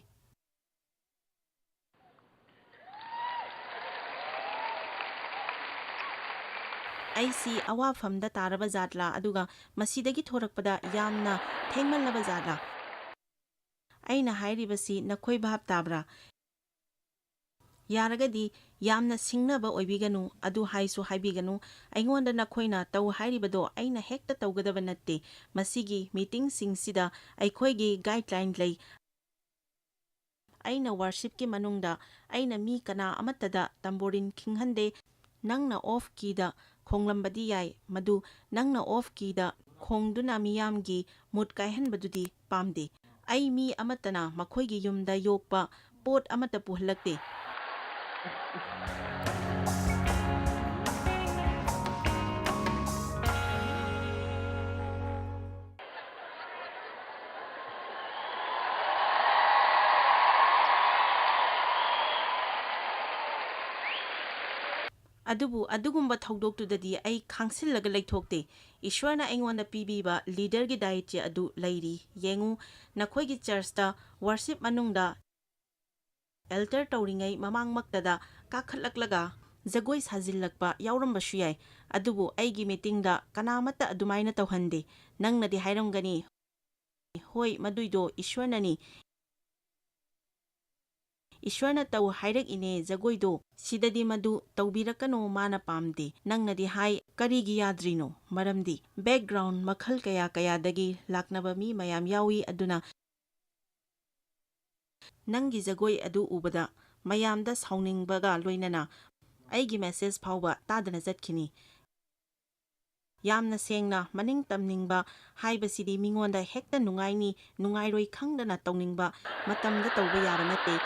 ꯑꯩꯁꯤ ꯑꯋꯥꯐꯝꯗ ꯇꯥꯔꯕ ꯖꯥꯠꯂꯥ ꯑꯗꯨꯒ ꯃꯁꯤꯗꯒꯤ ꯊꯣꯔꯛꯄꯗ ꯌꯥꯝꯅ ꯊꯦꯡꯃꯜꯂꯕ ꯖꯥꯠꯂꯥ ꯑꯩꯅ ꯍꯥꯏꯔꯤꯕꯁꯤ ꯅꯈꯣꯏ ꯚꯥꯞ ꯇꯥꯕ꯭ꯔꯥ ꯌꯥꯔꯒꯗꯤ ꯌꯥꯝꯅ ꯁꯤꯡꯅꯕ ꯑꯣꯏꯕꯤꯒꯅꯨ ꯑꯗꯨ ꯍꯥꯏꯁꯨ ꯍꯥꯏꯕꯤꯒꯅꯨ ꯑꯩꯉꯣꯟꯗ ꯅꯈꯣꯏꯅ ꯇꯧ ꯍꯥꯏꯔꯤꯕꯗꯣ ꯑꯩꯅ ꯍꯦꯛꯇ ꯇꯧꯒꯗꯕ ꯅꯠꯇꯦ ꯃꯁꯤꯒꯤ ꯃꯤꯇꯤꯡꯁꯤꯡꯁꯤꯗ ꯑꯩꯈꯣꯏꯒꯤ ꯒꯥꯏꯗꯂꯥꯏꯟ ꯂꯩ ꯑꯩꯅ ꯋꯥꯔꯁꯤꯞꯀꯤ ꯃꯅꯨꯡꯗ ꯑꯩꯅ ꯃꯤ ꯀꯅꯥ ꯑꯃꯠꯇꯗ ꯇꯝꯕꯣꯔꯤꯟ ꯈꯤꯡꯍꯟꯗꯦ ꯅꯪꯅ ꯑꯣꯐ ꯀꯤꯗ ꯈꯣꯡꯂꯝꯕꯗꯤ ꯌꯥꯏ ꯃꯗꯨ ꯅꯪꯅ ꯑꯣꯐ ꯀꯤꯗ ꯈꯣꯡꯗꯨꯅ ꯃꯤꯌꯥꯝꯒꯤ ꯃꯨꯠ ꯀꯥꯏꯍꯟꯕꯗꯨꯗꯤ ꯄꯥꯝꯗꯦ ꯑꯩ ꯃꯤ ꯑꯃꯠꯇꯅ ꯃꯈꯣꯏꯒꯤ ꯌꯨꯝꯗ ꯌꯣꯛꯄ ꯄꯣꯠ ꯑꯃꯠꯇ ꯄꯨꯍꯜꯂꯛꯇꯦ ꯑꯗꯨꯕꯨ ꯑꯗꯨꯒꯨꯝꯕ ꯊꯧꯗꯣꯛꯇꯨꯗꯗꯤ ꯑꯩ ꯈꯥꯡꯁꯤꯜꯂꯒ ꯂꯩꯊꯣꯛꯇꯦ ꯏꯁ꯭ꯋꯔꯅ ꯑꯩꯉꯣꯟꯗ ꯄꯤꯕꯤꯕ ꯂꯤꯗꯔꯒꯤ ꯗꯥꯏꯇ꯭ꯌ ꯑꯗꯨ ꯂꯩꯔꯤ ꯌꯦꯡꯉꯨ ꯅꯈꯣꯏꯒꯤ ꯆꯔꯆꯇ ꯋꯥꯔꯁꯤꯞ ꯃꯅꯨꯡꯗ ꯑꯦꯜꯇꯔ ꯇꯧꯔꯤꯉꯩ ꯃꯃꯥꯡꯃꯛꯇꯗ ꯀꯥꯈꯠꯂꯛꯂꯒ ꯖꯒꯣꯏ ꯁꯥꯖꯤꯜꯂꯛꯄ ꯌꯥꯎꯔꯝꯕꯁꯨ ꯌꯥꯏ, ꯑꯗꯨꯕꯨ ꯑꯩꯒꯤ ꯃꯤꯇꯤꯡꯗ ꯀꯅꯥꯃꯠꯇ ꯑꯗꯨꯃꯥꯏꯅ ꯇꯧꯍꯟꯗꯦ꯫ ꯅꯪꯅꯗꯤ ꯍꯥꯏꯔꯝꯒꯅꯤ, ꯍꯣꯏ ꯃꯗꯨꯏꯗꯣ ꯏꯁ꯭ꯋꯔꯅꯅꯤ, ꯏꯁ꯭ꯋꯔꯅ ꯇꯧ ꯍꯥꯏꯔꯛꯏꯅꯦ ꯖꯒꯣꯏꯗꯣ, ꯁꯤꯗꯗꯤ ꯃꯗꯨ ꯇꯧꯕꯤꯔꯛꯀꯅꯣ, ꯃꯥꯅ ꯄꯥꯝꯗꯦ꯫ ꯅꯪꯅꯗꯤ ꯍꯥꯏ, ꯀꯔꯤꯒꯤ ꯌꯥꯗ꯭ꯔꯤꯅꯣ? ꯃꯔꯝꯗꯤ ꯕꯦꯛꯒ꯭ꯔꯥꯎꯟ ꯃꯈꯜ ꯀꯌꯥ ꯀꯌꯥꯗꯒꯤ ꯂꯥꯛꯅꯕ ꯃꯤ ꯃꯌꯥꯝ ꯌꯥꯎꯏ, ꯑꯗꯨꯅ ꯅꯪꯒꯤ ꯖꯒꯣꯏ ꯑꯗꯨ ꯎꯕꯗ ꯃꯌꯥꯝꯗ ꯁꯥꯎꯅꯤꯡꯕꯒ ꯂꯣꯏꯅꯅ ꯑꯩꯒꯤ ꯃꯦꯁꯦꯖ ꯐꯥꯎꯕ ꯇꯥꯗꯅ ꯆꯠꯈꯤꯅꯤ꯫ ꯌꯥꯝꯅ ꯁꯦꯡꯅ ꯃꯅꯤꯡ ꯇꯝꯅꯤꯡꯕ ꯍꯥꯏꯕꯁꯤꯗꯤ ꯃꯤꯉꯣꯟꯗ ꯍꯦꯛꯇ ꯅꯨꯡꯉꯥꯏꯅꯤ ꯅꯨꯡꯉꯥꯏꯔꯣꯏ ꯈꯪꯗꯅ ꯇꯧꯅꯤꯡꯕ ꯃꯇꯝꯗ ꯇꯧꯕ ꯌꯥꯕ ꯅꯠꯇꯦ꯫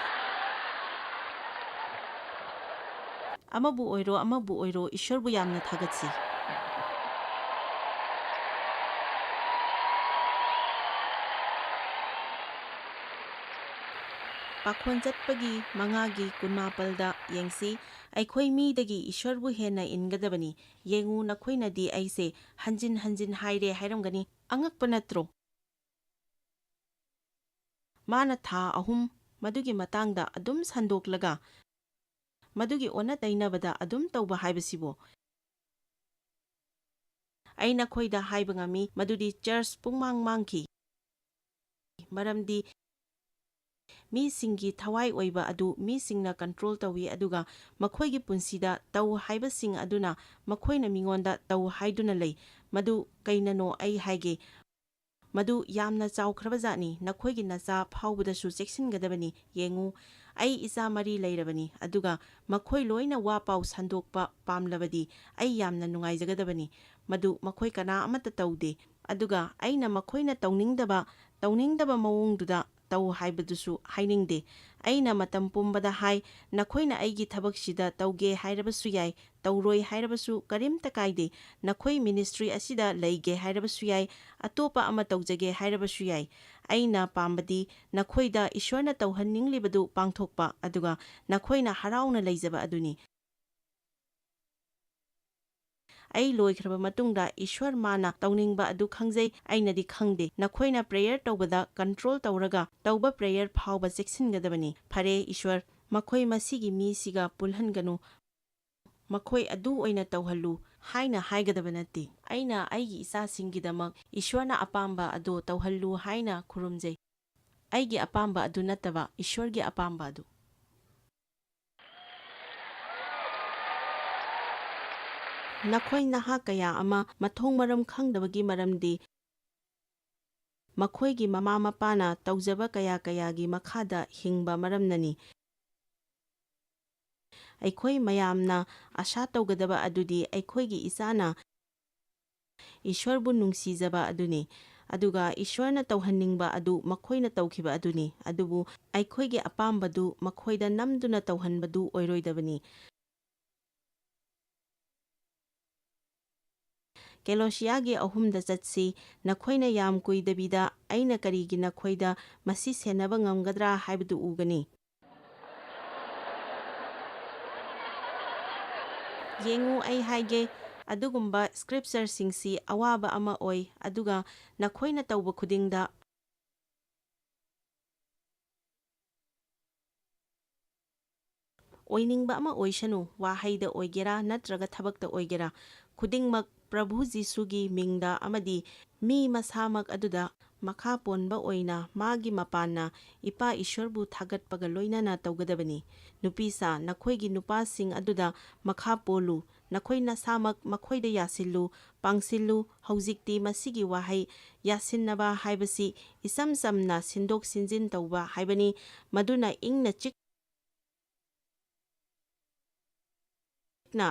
ꯑꯃꯕꯨ ꯑꯣꯏꯔꯣ ꯏꯁ꯭ꯋꯔꯕꯨ ꯌꯥꯝꯅ ꯊꯥꯒꯠꯁꯤ꯫ ꯄꯥꯈꯣꯟ ꯆꯠꯄꯒꯤ 5ꯒꯤ 14ꯗ ꯌꯦꯡꯁꯤ꯫ ꯑꯩꯈꯣꯏ ꯃꯤꯗꯒꯤ ꯏꯁ꯭ꯋꯔꯕꯨ ꯍꯦꯟꯅ ꯏꯟꯒꯗꯕꯅꯤ꯫ ꯌꯦꯡꯉꯨ, ꯅꯈꯣꯏꯅꯗꯤ ꯑꯩꯁꯦ ꯍꯟꯖꯤꯟ ꯍꯟꯖꯤꯟ ꯍꯥꯏꯔꯦ ꯍꯥꯏꯔꯝꯒꯅꯤ꯫ ꯑꯉꯛꯄ ꯅꯠꯇ꯭ꯔꯣ? ꯃꯥꯅ ꯊꯥ 3 ꯃꯗꯨꯒꯤ ꯃꯇꯥꯡꯗ ꯑꯗꯨꯝ ꯁꯟꯗꯣꯛꯂꯒ ꯃꯗꯨꯒꯤ ꯑꯣꯟꯅ ꯇꯩꯅꯕꯗ ꯑꯗꯨꯝ ꯇꯧꯕ ꯍꯥꯏꯕꯁꯤꯕꯨ꯫ ꯑꯩ ꯅꯈꯣꯏꯗ ꯍꯥꯏꯕ ꯉꯝꯃꯤ ꯃꯗꯨꯗꯤ ꯆꯔꯆ ꯄꯨꯡꯃꯥꯡ ꯃꯥꯡꯈꯤ, ꯃꯔꯝꯗꯤ ꯃꯤꯁꯤꯡꯒꯤ ꯊꯋꯥꯏ ꯑꯣꯏꯕ ꯑꯗꯨ ꯃꯤꯁꯤꯡꯅ ꯀꯟꯇ꯭ꯔꯣꯜ ꯇꯧꯏ, ꯑꯗꯨꯒ ꯃꯈꯣꯏꯒꯤ ꯄꯨꯟꯁꯤꯗ ꯇꯧ ꯍꯥꯏꯕꯁꯤꯡ ꯑꯗꯨꯅ ꯃꯈꯣꯏꯅ ꯃꯤꯉꯣꯟꯗ ꯇꯧ ꯍꯥꯏꯗꯨꯅ ꯂꯩ꯫ ꯃꯗꯨ ꯀꯩꯅꯅꯣ ꯑꯩ ꯍꯥꯏꯒꯦ, ꯃꯗꯨ ꯌꯥꯝꯅ ꯆꯥꯎꯈ꯭ꯔꯕꯖꯥꯠꯅꯤ꯫ ꯅꯈꯣꯏꯒꯤ ꯅꯆꯥ ꯐꯥꯎꯕꯗꯁꯨ ꯆꯦꯛꯁꯤꯟꯒꯗꯕꯅꯤ꯫ ꯌꯦꯡꯉꯨ, ꯑꯩ ꯏꯆꯥ 4 ꯂꯩꯔꯕꯅꯤ, ꯑꯗꯨꯒ ꯃꯈꯣꯏ ꯂꯣꯏꯅ ꯋꯥ ꯄꯥꯎ ꯁꯟꯗꯣꯛꯄ ꯄꯥꯝꯂꯕꯗꯤ ꯑꯩ ꯌꯥꯝꯅ ꯅꯨꯡꯉꯥꯏꯖꯒꯗꯕꯅꯤ꯫ ꯃꯗꯨ ꯃꯈꯣꯏ ꯀꯅꯥ ꯑꯃꯠꯇ ꯇꯧꯗꯦ, ꯑꯗꯨꯒ ꯑꯩꯅ ꯃꯈꯣꯏꯅ ꯇꯧꯅꯤꯡꯗꯕ ꯃꯑꯣꯡꯗꯨꯗ ꯇꯧ ꯍꯥꯏꯕꯗꯨꯁꯨ ꯍꯥꯏꯅꯤꯡꯗꯦ꯫ ꯑꯩꯅꯃꯇꯝ ꯄꯨꯝꯕꯗ ꯍꯥꯏ, ꯅꯈꯣꯏꯅ ꯑꯩꯒꯤ ꯊꯕꯛꯁꯤꯗ ꯇꯧꯒꯦ ꯍꯥꯏꯔꯕꯁꯨ ꯌꯥꯏ, ꯇꯧꯔꯣꯏ ꯍꯥꯏꯔꯕꯁꯨ ꯀꯔꯤꯝꯇ ꯀꯥꯏꯗꯦ꯫ ꯅꯈꯣꯏ ꯃꯤꯅꯤꯁꯇ꯭ꯔꯤ ꯑꯁꯤꯗ ꯂꯩꯒꯦ ꯍꯥꯏꯔꯕꯁꯨ ꯌꯥꯏ, ꯑꯇꯣꯞꯄ ꯑꯃ ꯇꯧꯖꯒꯦ ꯍꯥꯏꯔꯕꯁꯨ ꯌꯥꯏ꯫ ꯑꯩꯅ ꯄꯥꯝꯕꯗꯤ ꯅꯈꯣꯏꯗ ꯏꯁ꯭ꯋꯔꯅ ꯇꯧꯍꯟꯅꯤꯡꯂꯤꯕꯗꯨ ꯄꯥꯡꯊꯣꯛꯄ, ꯑꯗꯨꯒ ꯅꯈꯣꯏꯅ ꯍꯔꯥꯎꯅ ꯂꯩꯖꯕ ꯑꯗꯨꯅꯤ꯫ ꯑꯩ ꯂꯣꯏꯈ꯭ꯔꯕ ꯃꯇꯨꯡꯗ ꯏꯁ꯭ꯋꯔ ꯃꯥꯅ ꯇꯧꯅꯤꯡꯕ ꯑꯗꯨ ꯈꯪꯖꯩ, ꯑꯩꯅꯗꯤ ꯈꯪꯗꯦ꯫ ꯅꯈꯣꯏꯅ ꯄ꯭ꯔꯦꯌꯔ ꯇꯧꯕꯗ ꯀꯟꯇ꯭ꯔꯣल ꯇꯧꯔꯒ ꯇꯧꯕ ꯄ꯭ꯔꯦꯌꯔ ꯐꯥꯎꯕ ꯆꯦꯛꯁꯤꯟꯒꯗꯕꯅꯤ꯫ ꯐꯔꯦ ꯏꯁ꯭ꯋꯔ, ꯃꯈꯣꯏ ꯃꯁꯤꯒꯤ ꯃꯤꯁꯤꯒ ꯄꯨꯜꯍꯟꯒꯅꯨ, ꯃꯈꯣꯏ ꯑꯗꯨ ꯑꯣꯏꯅ ꯇꯧꯍꯜꯂꯨ ꯍꯥꯏꯅ ꯍꯥꯏꯒꯗꯕ ꯅꯠꯇꯦ꯫ ꯑꯩꯅ ꯑꯩꯒꯤ ꯏꯆꯥꯁꯤꯡꯒꯤꯗꯃꯛ ꯏꯁ꯭ꯋꯔꯅ ꯑꯄꯥꯝꯕ ꯑꯗꯨ ꯇꯧꯍꯜꯂꯨ ꯍꯥꯏꯅ ꯈꯨꯔꯨꯝꯖꯩ, ꯑꯩꯒꯤ ꯑꯄꯥꯝꯕ ꯑꯗꯨ ꯅꯠꯇꯕ ꯏꯁ꯭ꯋꯔꯒꯤ ꯑꯄꯥꯝꯕ ꯑꯗꯨ꯫ ꯅꯈꯣꯏ ꯅꯍꯥ ꯀꯌꯥ ꯑꯃ ꯃꯊꯣꯡ ꯃꯔꯝ ꯈꯪꯗꯕꯒꯤ ꯃꯔꯝꯗꯤ ꯃꯈꯣꯏꯒꯤ ꯃꯃꯥ ꯃꯄꯥꯅ ꯇꯧꯖꯕ ꯀꯌꯥ ꯀꯌꯥꯒꯤ ꯃꯈꯥꯗ ꯍꯤꯡꯕ ꯃꯔꯝꯅꯅꯤ꯫ ꯑꯩꯈꯣꯏ ꯃꯌꯥꯝꯅ ꯑꯁꯥ ꯇꯧꯒꯗꯕ ꯑꯗꯨꯗꯤ ꯑꯩꯈꯣꯏꯒꯤ ꯏꯆꯥꯅ ꯏꯁ꯭ꯋꯔꯕꯨ ꯅꯨꯡꯁꯤꯖꯕ ꯑꯗꯨꯅꯤ, ꯑꯗꯨꯒ ꯏꯁ꯭ꯋꯔꯅ ꯇꯧꯍꯟꯅꯤꯡꯕ ꯑꯗꯨ ꯃꯈꯣꯏꯅ ꯇꯧꯈꯤꯕ ꯑꯗꯨꯅꯤ꯫ ꯑꯗꯨꯕꯨ ꯑꯩꯈꯣꯏꯒꯤ ꯑꯄꯥꯝꯕꯗꯨ ꯃꯈꯣꯏꯗ ꯅꯝꯗꯨꯅ ꯇꯧꯍꯟꯕꯗꯨ ꯑꯣꯏꯔꯣꯏꯗꯕꯅꯤ꯫ ꯀꯦꯂꯣꯁꯤꯌꯥꯒꯤ 3ꯗ ꯆꯠꯁꯤ꯫ ꯅꯈꯣꯏꯅ ꯌꯥꯝ ꯀꯨꯏꯗꯕꯤꯗ ꯑꯩꯅ ꯀꯔꯤꯒꯤ ꯅꯈꯣꯏꯗ ꯃꯁꯤ ꯁꯦꯟꯅꯕ ꯉꯝꯒꯗ꯭ꯔꯥ ꯍꯥꯏꯕꯗꯨ ꯎꯒꯅꯤ꯫ ꯌꯦꯡꯉꯨ, ꯑꯩ ꯍꯥꯏꯒꯦ, ꯑꯗꯨꯒꯨꯝꯕ ꯁ꯭ꯀ꯭ꯔꯤꯞꯆꯔꯁꯤꯡꯁꯤ ꯑꯋꯥꯕ ꯑꯃ ꯑꯣꯏ, ꯑꯗꯨꯒ ꯅꯈꯣꯏꯅ ꯇꯧꯕ ꯈꯨꯗꯤꯡꯗ ꯑꯣꯏꯅꯤꯡꯕ ꯑꯃ ꯑꯣꯏꯁꯅꯨ, ꯋꯥꯍꯩꯗ ꯑꯣꯏꯒꯦꯔꯥ ꯅꯠꯇ꯭ꯔꯒ ꯊꯕꯛꯇ ꯑꯣꯏꯒꯦꯔꯥ, ꯈꯨꯗꯤꯡꯃꯛ ꯄ꯭ꯔꯚꯨ ꯖꯤꯁꯨꯒꯤ ꯃꯤꯡꯗ ꯑꯃꯗꯤ ꯃꯤ ꯃꯁꯥꯃꯛ ꯑꯗꯨꯗ ꯃꯈꯥ ꯄꯣꯟꯕ ꯑꯣꯏꯅ ꯃꯥꯒꯤ ꯃꯄꯥꯟꯅ ꯏꯄꯥ ꯏꯁ꯭ꯋꯔꯕꯨ ꯊꯥꯒꯠꯄꯒ ꯂꯣꯏꯅꯅ ꯇꯧꯒꯗꯕꯅꯤ꯫ ꯅꯨꯄꯤꯁꯥ, ꯅꯈꯣꯏꯒꯤ ꯅꯨꯄꯥꯁꯤꯡ ꯑꯗꯨꯗ ꯃꯈꯥ ꯄꯣꯜꯂꯨ, ꯅꯈꯣꯏ ꯅꯁꯥꯃꯛ ꯃꯈꯣꯏꯗ ꯌꯥꯁꯤꯜꯂꯨ, ꯄꯥꯡꯁꯤꯜꯂꯨ꯫ ꯍꯧꯖꯤꯛꯇꯤ ꯃꯁꯤꯒꯤ ꯋꯥꯍꯩ ꯌꯥꯁꯤꯟꯅꯕ ꯍꯥꯏꯕꯁꯤ ꯏꯆꯝ ꯆꯝꯅ ꯁꯤꯟꯗꯣꯛ ꯁꯤꯟꯖꯤꯟ ꯇꯧꯕ ꯍꯥꯏꯕꯅꯤ, ꯃꯗꯨꯅ ꯏꯪꯅ ꯆꯤꯛꯅ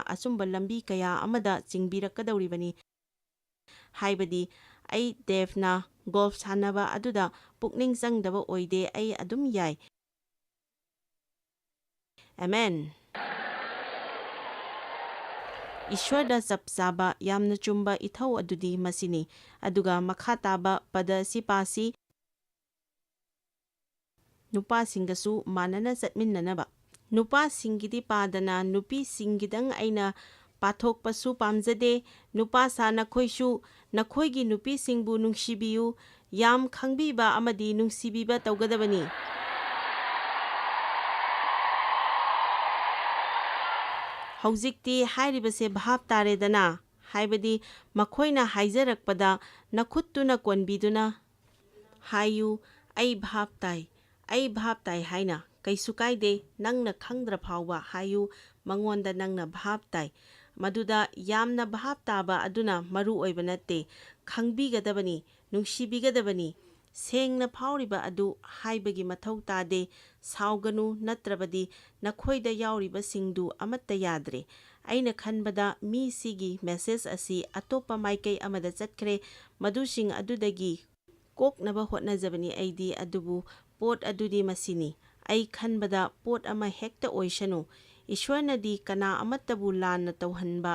ꯑꯆꯨꯝꯕ ꯂꯝꯕꯤ ꯀꯌꯥ ꯑꯃꯗ ꯆꯤꯡꯕꯤꯔꯛꯀꯗꯧꯔꯤꯕꯅꯤ꯫ ꯍꯥꯏꯕꯗꯤ ꯑꯩ ꯗꯦꯚꯅ ꯒꯣꯜꯐ ꯁꯥꯟꯅꯕ ꯑꯗꯨꯗ ꯄꯨꯛꯅꯤꯡ ꯆꯪꯗꯕ ꯑꯣꯏꯗꯦ, ꯑꯩ ꯑꯗꯨꯝ ꯌꯥꯏ꯫ ꯑꯃꯦꯟ꯫ ꯏꯁ꯭ꯋꯔꯗ ꯆꯞ ꯆꯥꯕ ꯌꯥꯝꯅ ꯆꯨꯝꯕ ꯏꯊꯧ ꯑꯗꯨꯗꯤ ꯃꯁꯤꯅꯤ꯫ ꯑꯗꯨꯒ ꯃꯈꯥ ꯇꯥꯕ ꯄꯗ ꯑꯁꯤ ꯄꯥꯁꯤ, ꯅꯨꯄꯥꯁꯤꯡꯒꯁꯨ ꯃꯥꯟꯅꯅ ꯆꯠꯃꯤꯟꯅꯅꯕ꯫ ꯅꯨꯄꯥꯁꯤꯡꯒꯤꯗꯤ ꯄꯥꯗꯅ ꯅꯨꯄꯤꯁꯤꯡꯒꯤꯗꯪ ꯑꯩꯅ ꯄꯥꯊꯣꯛꯄꯁꯨ ꯄꯥꯝꯖꯗꯦ꯫ ꯅꯨꯄꯥꯁꯥ, ꯅꯈꯣꯏꯁꯨ ꯅꯈꯣꯏꯒꯤ ꯅꯨꯄꯤꯁꯤꯡꯕꯨ ꯅꯨꯡꯁꯤꯕꯤꯌꯨ, ꯌꯥꯝ ꯈꯪꯕꯤꯕ ꯑꯃꯗꯤ ꯅꯨꯡꯁꯤꯕꯤꯕ ꯇꯧꯒꯗꯕꯅꯤ꯫ ꯍꯧꯖꯤꯛꯇꯤ ꯍꯥꯏꯔꯤꯕꯁꯦ ꯚꯥꯞ ꯇꯥꯔꯦꯗꯅ ꯍꯥꯏꯕꯗꯤ ꯃꯈꯣꯏꯅ ꯍꯥꯏꯖꯔꯛꯄꯗ ꯅꯈꯨꯠꯇꯨꯅ ꯀꯣꯟꯕꯤꯗꯨꯅ ꯍꯥꯏꯌꯨ ꯑꯩ ꯚꯥꯞ ꯇꯥꯏ ꯍꯥꯏꯅ ꯀꯩꯁꯨ ꯀꯥꯏꯗꯦ ꯅꯪꯅ ꯈꯪꯗ꯭ꯔ ꯐꯥꯎꯕ ꯍꯥꯏꯌꯨ ꯃꯉꯣꯟꯗ ꯅꯪꯅ ꯚꯥꯞ ꯇꯥꯏ ꯃꯗꯨꯗ ꯌꯥꯝꯅ ꯚꯥꯞ ꯇꯥꯕ ꯑꯗꯨꯅ ꯃꯔꯨ ꯑꯣꯏꯕ ꯅꯠꯇꯦ ꯈꯪꯕꯤꯒꯗꯕꯅꯤ ꯅꯨꯡꯁꯤꯕꯤꯒꯗꯕꯅꯤ ꯁꯦꯡꯅ ꯐꯥꯎꯔꯤꯕ ꯑꯗꯨ ꯍꯥꯏꯕꯒꯤ ꯃꯊꯧ ꯇꯥꯗꯦ ꯁꯥꯎꯒꯅꯨ ꯅꯠꯇ꯭ꯔꯕꯗꯤ ꯅꯈꯣꯏꯗ ꯌꯥꯎꯔꯤꯕꯁꯤꯡꯗꯨ ꯑꯃꯠꯇ ꯌꯥꯗ꯭ꯔꯦ ꯑꯩꯅ ꯈꯟꯕꯗ ꯃꯤꯁꯤꯒꯤ ꯃꯦꯁꯦꯖ ꯑꯁꯤ ꯑꯇꯣꯞꯄ ꯃꯥꯏꯀꯩ ꯑꯃꯗ ꯆꯠꯈ꯭ꯔꯦ ꯃꯗꯨꯁꯤꯡ ꯑꯗꯨꯗꯒꯤ ꯀꯣꯛꯅꯕ ꯍꯣꯠꯅꯖꯕꯅꯤ ꯑꯩꯗꯤ ꯑꯗꯨꯕꯨ ꯄꯣꯠ ꯑꯗꯨꯗꯤ ꯃꯁꯤꯅꯤ ꯑꯩ ꯈꯟꯕꯗ ꯄꯣꯠ ꯑꯃ ꯍꯦꯛꯇ ꯑꯣꯏꯁꯅꯨ ꯏꯁꯣꯔꯅꯗꯤ ꯀꯅꯥ ꯑꯃꯠꯇꯕꯨ ꯂꯥꯟꯅ ꯇꯧꯍꯟꯕ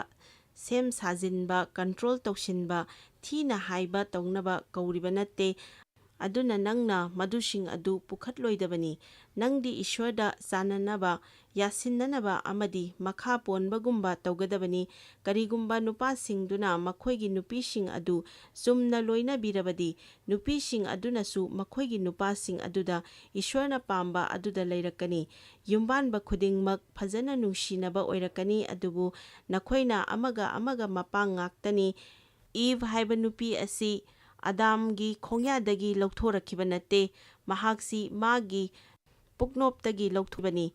ꯁꯦꯝ ꯁꯥꯖꯤꯟꯕ ꯀꯟꯇ꯭ꯔꯣꯜ ꯇꯧꯁꯤꯟꯕ ꯊꯤꯅ ꯍꯥꯏꯕ ꯇꯧꯅꯕ ꯀꯧꯔꯤꯕ ꯅꯠꯇꯦ ꯑꯗꯨꯅ ꯅꯪꯅ ꯃꯗꯨꯁꯤꯡ ꯑꯗꯨ ꯄꯨꯈꯠꯂꯣꯏꯗꯕꯅꯤ ꯅꯪꯗꯤ ꯏꯁꯣꯔꯗ ꯆꯥꯟꯅꯅꯕ ꯌꯥꯁꯤꯟꯅꯅꯕ ꯑꯃꯗꯤ ꯃꯈꯥ ꯄꯣꯟꯕꯒꯨꯝꯕ ꯇꯧꯒꯗꯕꯅꯤ ꯀꯔꯤꯒꯨꯝꯕ ꯅꯨꯄꯥꯁꯤꯡꯗꯨꯅ ꯃꯈꯣꯏꯒꯤ ꯅꯨꯄꯤꯁꯤꯡ ꯑꯗꯨ ꯆꯨꯝꯅ ꯂꯣꯏꯅꯕꯤꯔꯕꯗꯤ ꯅꯨꯄꯤꯁꯤꯡ ꯑꯗꯨꯅꯁꯨ ꯃꯈꯣꯏꯒꯤ ꯅꯨꯄꯥꯁꯤꯡ ꯑꯗꯨꯗ ꯏꯁꯣꯔꯅ ꯄꯥꯝꯕ ꯑꯗꯨꯗ ꯂꯩꯔꯛꯀꯅꯤ ꯌꯨꯝꯕꯥꯟꯕ ꯈꯨꯗꯤꯡꯃꯛ ꯐꯖꯅ ꯅꯨꯡꯁꯤꯅꯕ ꯑꯣꯏꯔꯛꯀꯅꯤ ꯑꯗꯨꯕꯨ ꯅꯈꯣꯏꯅ ꯑꯃꯒ ꯑꯃꯒ ꯃꯄꯥꯡ ꯉꯥꯛꯇꯅꯤ ꯏꯚ ꯍꯥꯏꯕ ꯅꯨꯄꯤ ꯑꯁꯤ ꯑꯗꯥꯝꯒꯤ ꯈꯣꯡꯌꯥꯗꯒꯤ ꯂꯧꯊꯣꯔꯛꯈꯤꯕ ꯅꯠꯇꯦ ꯃꯍꯥꯛꯁꯤ ꯃꯥꯒꯤ ꯄꯨꯛꯅꯣꯞꯇꯒꯤ ꯂꯧꯊꯣꯛꯕꯅꯤ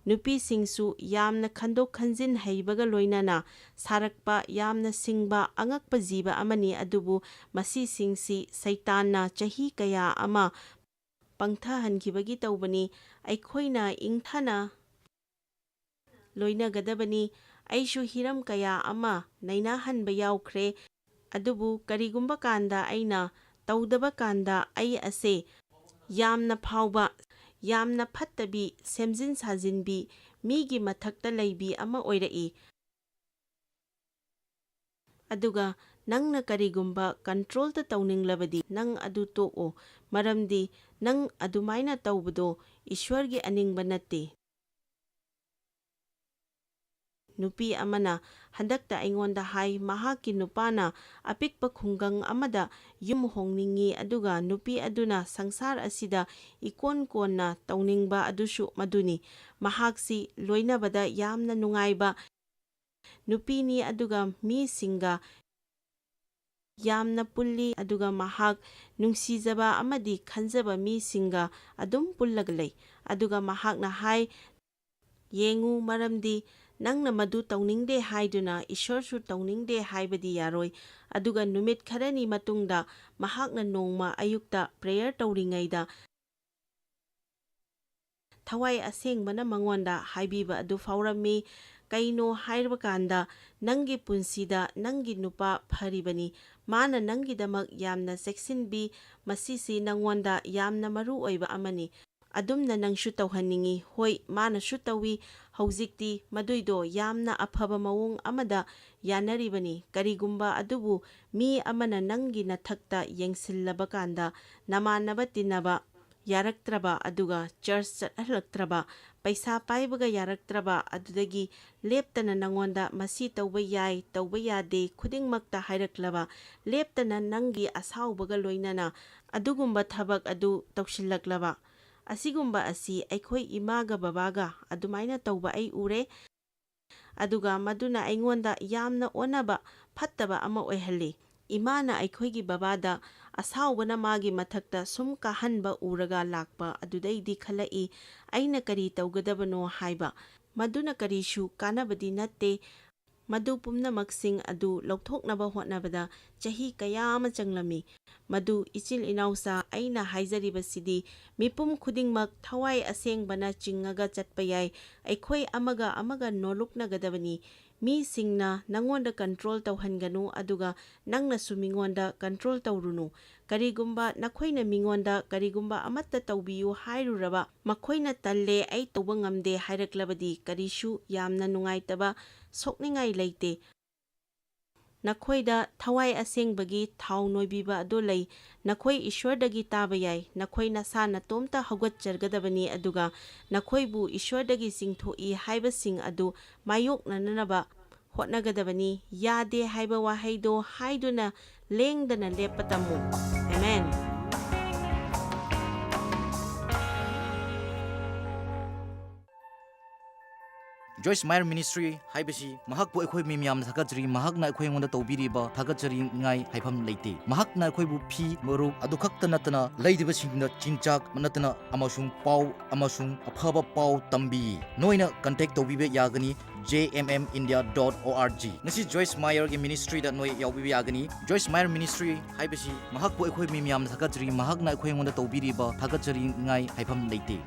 ꯅꯨꯄꯤꯁꯤꯡꯁꯨ ꯌꯥꯝꯅ ꯈꯟꯗꯣꯛ ꯈꯟꯖꯤꯟ ꯍꯩꯕꯒ ꯂꯣꯏꯅꯅ ꯁꯥꯔꯛꯄ ꯌꯥꯝꯅ ꯁꯤꯡꯕ ꯑꯉꯛꯄ ꯖꯤꯕ ꯑꯃꯅꯤ ꯑꯗꯨꯕꯨ ꯃꯁꯤꯁꯤꯡꯁꯤ ꯁꯩꯇꯥꯟꯅ ꯆꯍꯤ ꯀꯌꯥ ꯑꯃ ꯄꯪꯊꯍꯟꯈꯤꯕꯒꯤ ꯇꯧꯕꯅꯤ ꯑꯩꯈꯣꯏꯅ ꯏꯪꯊꯅ ꯂꯣꯏꯅꯒꯗꯕꯅꯤ ꯑꯩꯁꯨ ꯍꯤꯔꯝ ꯀꯌꯥ ꯑꯃ ꯅꯩꯅꯍꯟꯕ ꯌꯥꯎꯈ꯭ꯔꯦ ꯑꯗꯨꯕꯨ ꯀꯔꯤꯒꯨꯝꯕ ꯀꯥꯟꯗ ꯑꯩꯅ ꯇꯧꯗꯕ ꯀꯥꯟꯗ ꯑꯩ ꯑꯁꯦ ꯌꯥꯝꯅ ꯐꯥꯎꯕ ꯌꯥꯝꯅ ꯐꯠꯇꯕꯤ ꯁꯦꯝꯖꯤꯟ ꯁꯥꯖꯤꯟꯕꯤ ꯃꯤꯒꯤ ꯃꯊꯛꯇ ꯂꯩꯕꯤ ꯑꯃ ꯑꯣꯏꯔꯛꯏ ꯑꯗꯨꯒ ꯅꯪꯅ ꯀꯔꯤꯒꯨꯝꯕ ꯀꯟꯇ꯭ꯔꯣꯜꯗ ꯇꯧꯅꯤꯡꯂꯕꯗꯤ ꯅꯪ ꯑꯗꯨ ꯇꯣꯛꯑꯣ ꯃꯔꯝꯗꯤ ꯅꯪ ꯑꯗꯨꯃꯥꯏꯅ ꯇꯧꯕꯗꯣ ꯏꯁꯣꯔꯒꯤ ꯑꯅꯤꯡꯕ ꯅꯠꯇꯦ ꯅꯨꯄꯤ ꯑꯃꯅ ꯍꯟꯗꯛꯇ ꯑꯩꯉꯣꯟꯗ ꯍꯥꯏ ꯃꯍꯥꯛꯀꯤ ꯅꯨꯄꯥꯅ ꯑꯄꯤꯛꯄ ꯈꯨꯡꯒꯪ ꯑꯃꯗ ꯌꯨꯝ ꯍꯣꯡꯅꯤꯡꯉꯤ ꯑꯗꯨꯒ ꯅꯨꯄꯤ ꯑꯗꯨꯅ ꯁꯪꯁꯥꯔ ꯑꯁꯤꯗ ꯏꯀꯣꯟ ꯀꯣꯟꯅ ꯇꯧꯅꯤꯡꯕ ꯑꯗꯨꯁꯨ ꯃꯗꯨꯅꯤ ꯃꯍꯥꯛꯁꯤ ꯂꯣꯏꯅꯕꯗ ꯌꯥꯝꯅ ꯅꯨꯡꯉꯥꯏꯕ ꯅꯨꯄꯤꯅꯤ ꯑꯗꯨꯒ ꯃꯤꯁꯤꯡꯒ ꯌꯥꯝꯅ ꯄꯨꯜꯂꯤ ꯑꯗꯨꯒ ꯃꯍꯥꯛ ꯅꯨꯡꯁꯤꯖꯕ ꯑꯃꯗꯤ ꯈꯟꯖꯕ ꯃꯤꯁꯤꯡꯒ ꯑꯗꯨꯝ ꯄꯨꯜꯂꯒ ꯂꯩ ꯑꯗꯨꯒ ꯃꯍꯥꯛꯅ ꯍꯥꯏ ꯌꯦꯡꯉꯨ ꯃꯔꯝꯗꯤ ꯅꯪꯅ ꯃꯗꯨ ꯇꯧꯅꯤꯡꯗꯦ ꯍꯥꯏꯗꯨꯅ ꯏꯁꯣꯔꯁꯨ ꯇꯧꯅꯤꯡꯗꯦ ꯍꯥꯏꯕꯗꯤ ꯌꯥꯔꯣꯏ ꯑꯗꯨꯒ ꯅꯨꯃꯤꯠ ꯈꯔꯅꯤ ꯃꯇꯨꯡꯗ ꯃꯍꯥꯛꯅ ꯅꯣꯡꯃ ꯑꯌꯨꯛꯇ ꯄ꯭ꯔꯦꯌꯔ ꯇꯧꯔꯤꯉꯩꯗ ꯊꯋꯥꯏ ꯑꯁꯦꯡꯕꯅ ꯃꯉꯣꯟꯗ ꯍꯥꯏꯕꯤꯕ ꯑꯗꯨ ꯐꯥꯎꯔꯝꯃꯤ ꯀꯩꯅꯣ ꯍꯥꯏꯔꯕ ꯀꯥꯟꯗ ꯅꯪꯒꯤ ꯄꯨꯟꯁꯤꯗ ꯅꯪꯒꯤ ꯅꯨꯄꯥ ꯐꯔꯤꯕꯅꯤ ꯃꯥꯅ ꯅꯪꯒꯤꯗꯃꯛ ꯌꯥꯝꯅ ꯆꯦꯛꯁꯤꯟꯕꯤ ꯃꯁꯤꯁꯤ ꯅꯪꯉꯣꯟꯗ ꯌꯥꯝꯅ ꯃꯔꯨ ꯑꯣꯏꯕ ꯑꯃꯅꯤ ꯑꯗꯨꯝꯅ ꯅꯪꯁꯨ ꯇꯧꯍꯟꯅꯤꯡꯉꯤ ꯍꯣꯏ ꯃꯥꯅꯁꯨ ꯇꯧꯏ ꯍꯧꯖꯤꯛꯇꯤ ꯃꯗꯨꯏꯗꯣ ꯌꯥꯝꯅ ꯑꯐꯕ ꯃꯑꯣꯡ ꯑꯃꯗ ꯌꯥꯅꯔꯤꯕꯅꯤ ꯀꯔꯤꯒꯨꯝꯕ ꯑꯗꯨꯕꯨ ꯃꯤ ꯑꯃꯅ ꯅꯪꯒꯤ ꯅꯊꯛꯇ ꯌꯦꯡꯁꯤꯜꯂꯕ ꯀꯥꯟꯗ ꯅꯃꯥꯟꯅꯕ ꯇꯤꯟꯅꯕ ꯌꯥꯔꯛꯇ꯭ꯔꯕ ꯑꯗꯨꯒ ꯆꯔꯆ ꯆꯠꯍꯜꯂꯛꯇ꯭ꯔꯕ ꯄꯩꯁꯥ ꯄꯥꯏꯕꯒ ꯌꯥꯔꯛꯇ꯭ꯔꯕ ꯑꯗꯨꯗꯒꯤ ꯂꯦꯞꯇꯅ ꯅꯪꯉꯣꯟꯗ ꯃꯁꯤ ꯇꯧꯕ ꯌꯥꯏ ꯇꯧꯕ ꯌꯥꯗꯦ ꯈꯨꯗꯤꯡꯃꯛꯇ ꯍꯥꯏꯔꯛꯂꯕ ꯂꯦꯞꯇꯅ ꯅꯪꯒꯤ ꯑꯁꯥꯎꯕꯒ ꯂꯣꯏꯅꯅ ꯑꯗꯨꯒꯨꯝꯕ ꯊꯕꯛ ꯑꯗꯨ ꯇꯧꯁꯤꯜꯂꯛꯂꯕ ꯑꯁꯤꯒꯨꯝꯕ ꯑꯁꯤ ꯑꯩꯈꯣꯏ ꯏꯃꯥꯒ ꯕꯕꯥꯒ ꯑꯗꯨꯃꯥꯏꯅ ꯇꯧꯕ ꯑꯩ ꯎꯔꯦ ꯑꯗꯨꯒ ꯃꯗꯨꯅ ꯑꯩꯉꯣꯟꯗ ꯌꯥꯝꯅ ꯑꯣꯟꯅꯕ ꯐꯠꯇꯕ ꯑꯃ ꯑꯣꯏꯍꯜꯂꯤ ꯏꯃꯥꯅ ꯑꯩꯈꯣꯏꯒꯤ ꯕꯕꯥꯗ ꯑꯁꯥꯎꯕꯅ ꯃꯥꯒꯤ ꯃꯊꯛꯇ ꯁꯨꯝ ꯀꯥꯍꯟꯕ ꯎꯔꯒ ꯂꯥꯛꯄ ꯑꯗꯨꯗꯩꯗꯤ ꯈꯜꯂꯛꯏ ꯑꯩꯅ ꯀꯔꯤ ꯇꯧꯒꯗꯕꯅꯣ ꯍꯥꯏꯕ ꯃꯗꯨꯅ ꯀꯔꯤꯁꯨ ꯀꯥꯟꯅꯕꯗꯤ ꯅꯠꯇꯦ ꯃꯗꯨ ꯄꯨꯝꯅꯃꯛꯁꯤꯡ ꯑꯗꯨ ꯂꯧꯊꯣꯛꯅꯕ ꯍꯣꯠꯅꯕꯗ ꯆꯍꯤ ꯀꯌꯥ ꯑꯃ ꯆꯪꯂꯝꯃꯤ ꯃꯗꯨ ꯏꯆꯤꯜ ꯏꯅꯥꯎꯁꯥ ꯑꯩꯅ ꯍꯥꯏꯖꯔꯤꯕꯁꯤꯗꯤ ꯃꯤꯄꯨꯝ ꯈꯨꯗꯤꯡꯃꯛ ꯊꯋꯥꯏ ꯑꯁꯦꯡꯕꯅ ꯆꯤꯡꯉꯒ ꯆꯠꯄ ꯌꯥꯏ ꯑꯩꯈꯣꯏ ꯑꯃꯒ ꯑꯃꯒ ꯅꯣꯂꯨꯛꯅꯒꯗꯕꯅꯤ ꯃꯤꯁꯤꯡꯅ ꯅꯪꯉꯣꯟꯗ ꯀꯟꯇ꯭ꯔꯣꯜ ꯇꯧꯍꯟꯒꯅꯨ ꯑꯗꯨꯒ ꯅꯪꯅꯁꯨ ꯃꯤꯉꯣꯟꯗ ꯀꯟꯇ꯭ꯔꯣꯜ ꯇꯧꯔꯨꯅꯨ ꯀꯔꯤꯒꯨꯝꯕ ꯅꯈꯣꯏꯅ ꯃꯤꯉꯣꯟꯗ ꯀꯔꯤꯒꯨꯝꯕ ꯑꯃꯠꯇ ꯇꯧꯕꯤꯌꯨ ꯍꯥꯏꯔꯨꯔꯕ ꯃꯈꯣꯏꯅ ꯇꯜꯂꯦ ꯑꯩ ꯇꯧꯕ ꯉꯝꯗꯦ ꯍꯥꯏꯔꯛꯂꯕꯗꯤ ꯀꯔꯤꯁꯨ ꯌꯥꯝꯅ ꯅꯨꯡꯉꯥꯏꯇꯕ ꯁꯣꯛꯅꯤꯡꯉꯥꯏ ꯂꯩꯇꯦ ꯅꯈꯣꯏꯗ ꯊꯋꯥꯏ ꯑꯁꯦꯡꯕꯒꯤ ꯊꯥꯎ ꯅꯣꯏꯕꯤꯕ ꯑꯗꯨ ꯂꯩ ꯅꯈꯣꯏ ꯏꯁꯣꯔꯗꯒꯤ ꯇꯥꯕ ꯌꯥꯏ ꯅꯈꯣꯏ ꯅꯁꯥ ꯅꯇꯣꯝꯇ ꯍꯧꯒꯠꯆꯒꯗꯕꯅꯤ ꯑꯗꯨꯒ ꯅꯈꯣꯏꯕꯨ ꯏꯁꯣꯔꯗꯒꯤ ꯆꯤꯡꯊꯣꯛꯏ ꯍꯥꯏꯕꯁꯤꯡ ꯑꯗꯨ ꯃꯥꯌꯣꯛꯅꯅꯕ ꯍꯣꯠꯅꯒꯗꯕꯅꯤ ꯌꯥꯗꯦ ꯍꯥꯏꯕ ꯋꯥꯍꯩꯗꯣ ꯍꯥꯏꯗꯨꯅ ꯂꯦꯡꯗꯅ ꯂꯦꯞꯄ ꯇꯝꯃꯨ amen Joyce Meyer Ministry haibasi mahakpu akhoi mi miyam thakajri mahakna akhoi ngonda tawbiriba thakajri ngai haifam leite mahakna akhoi bu phi moru adu khakta natana leidiba singna chinchak natana amasung pau amasung aphaba pau tambi noina contact tawbibe yagani jmmindia.org ngasi Joyce Meyer gi ministry da noi yawbibe yagani Joyce Meyer Ministry haibasi mahakpu akhoi mi miyam thakajri mahakna akhoi ngonda tawbiriba thakajri ngai haifam leite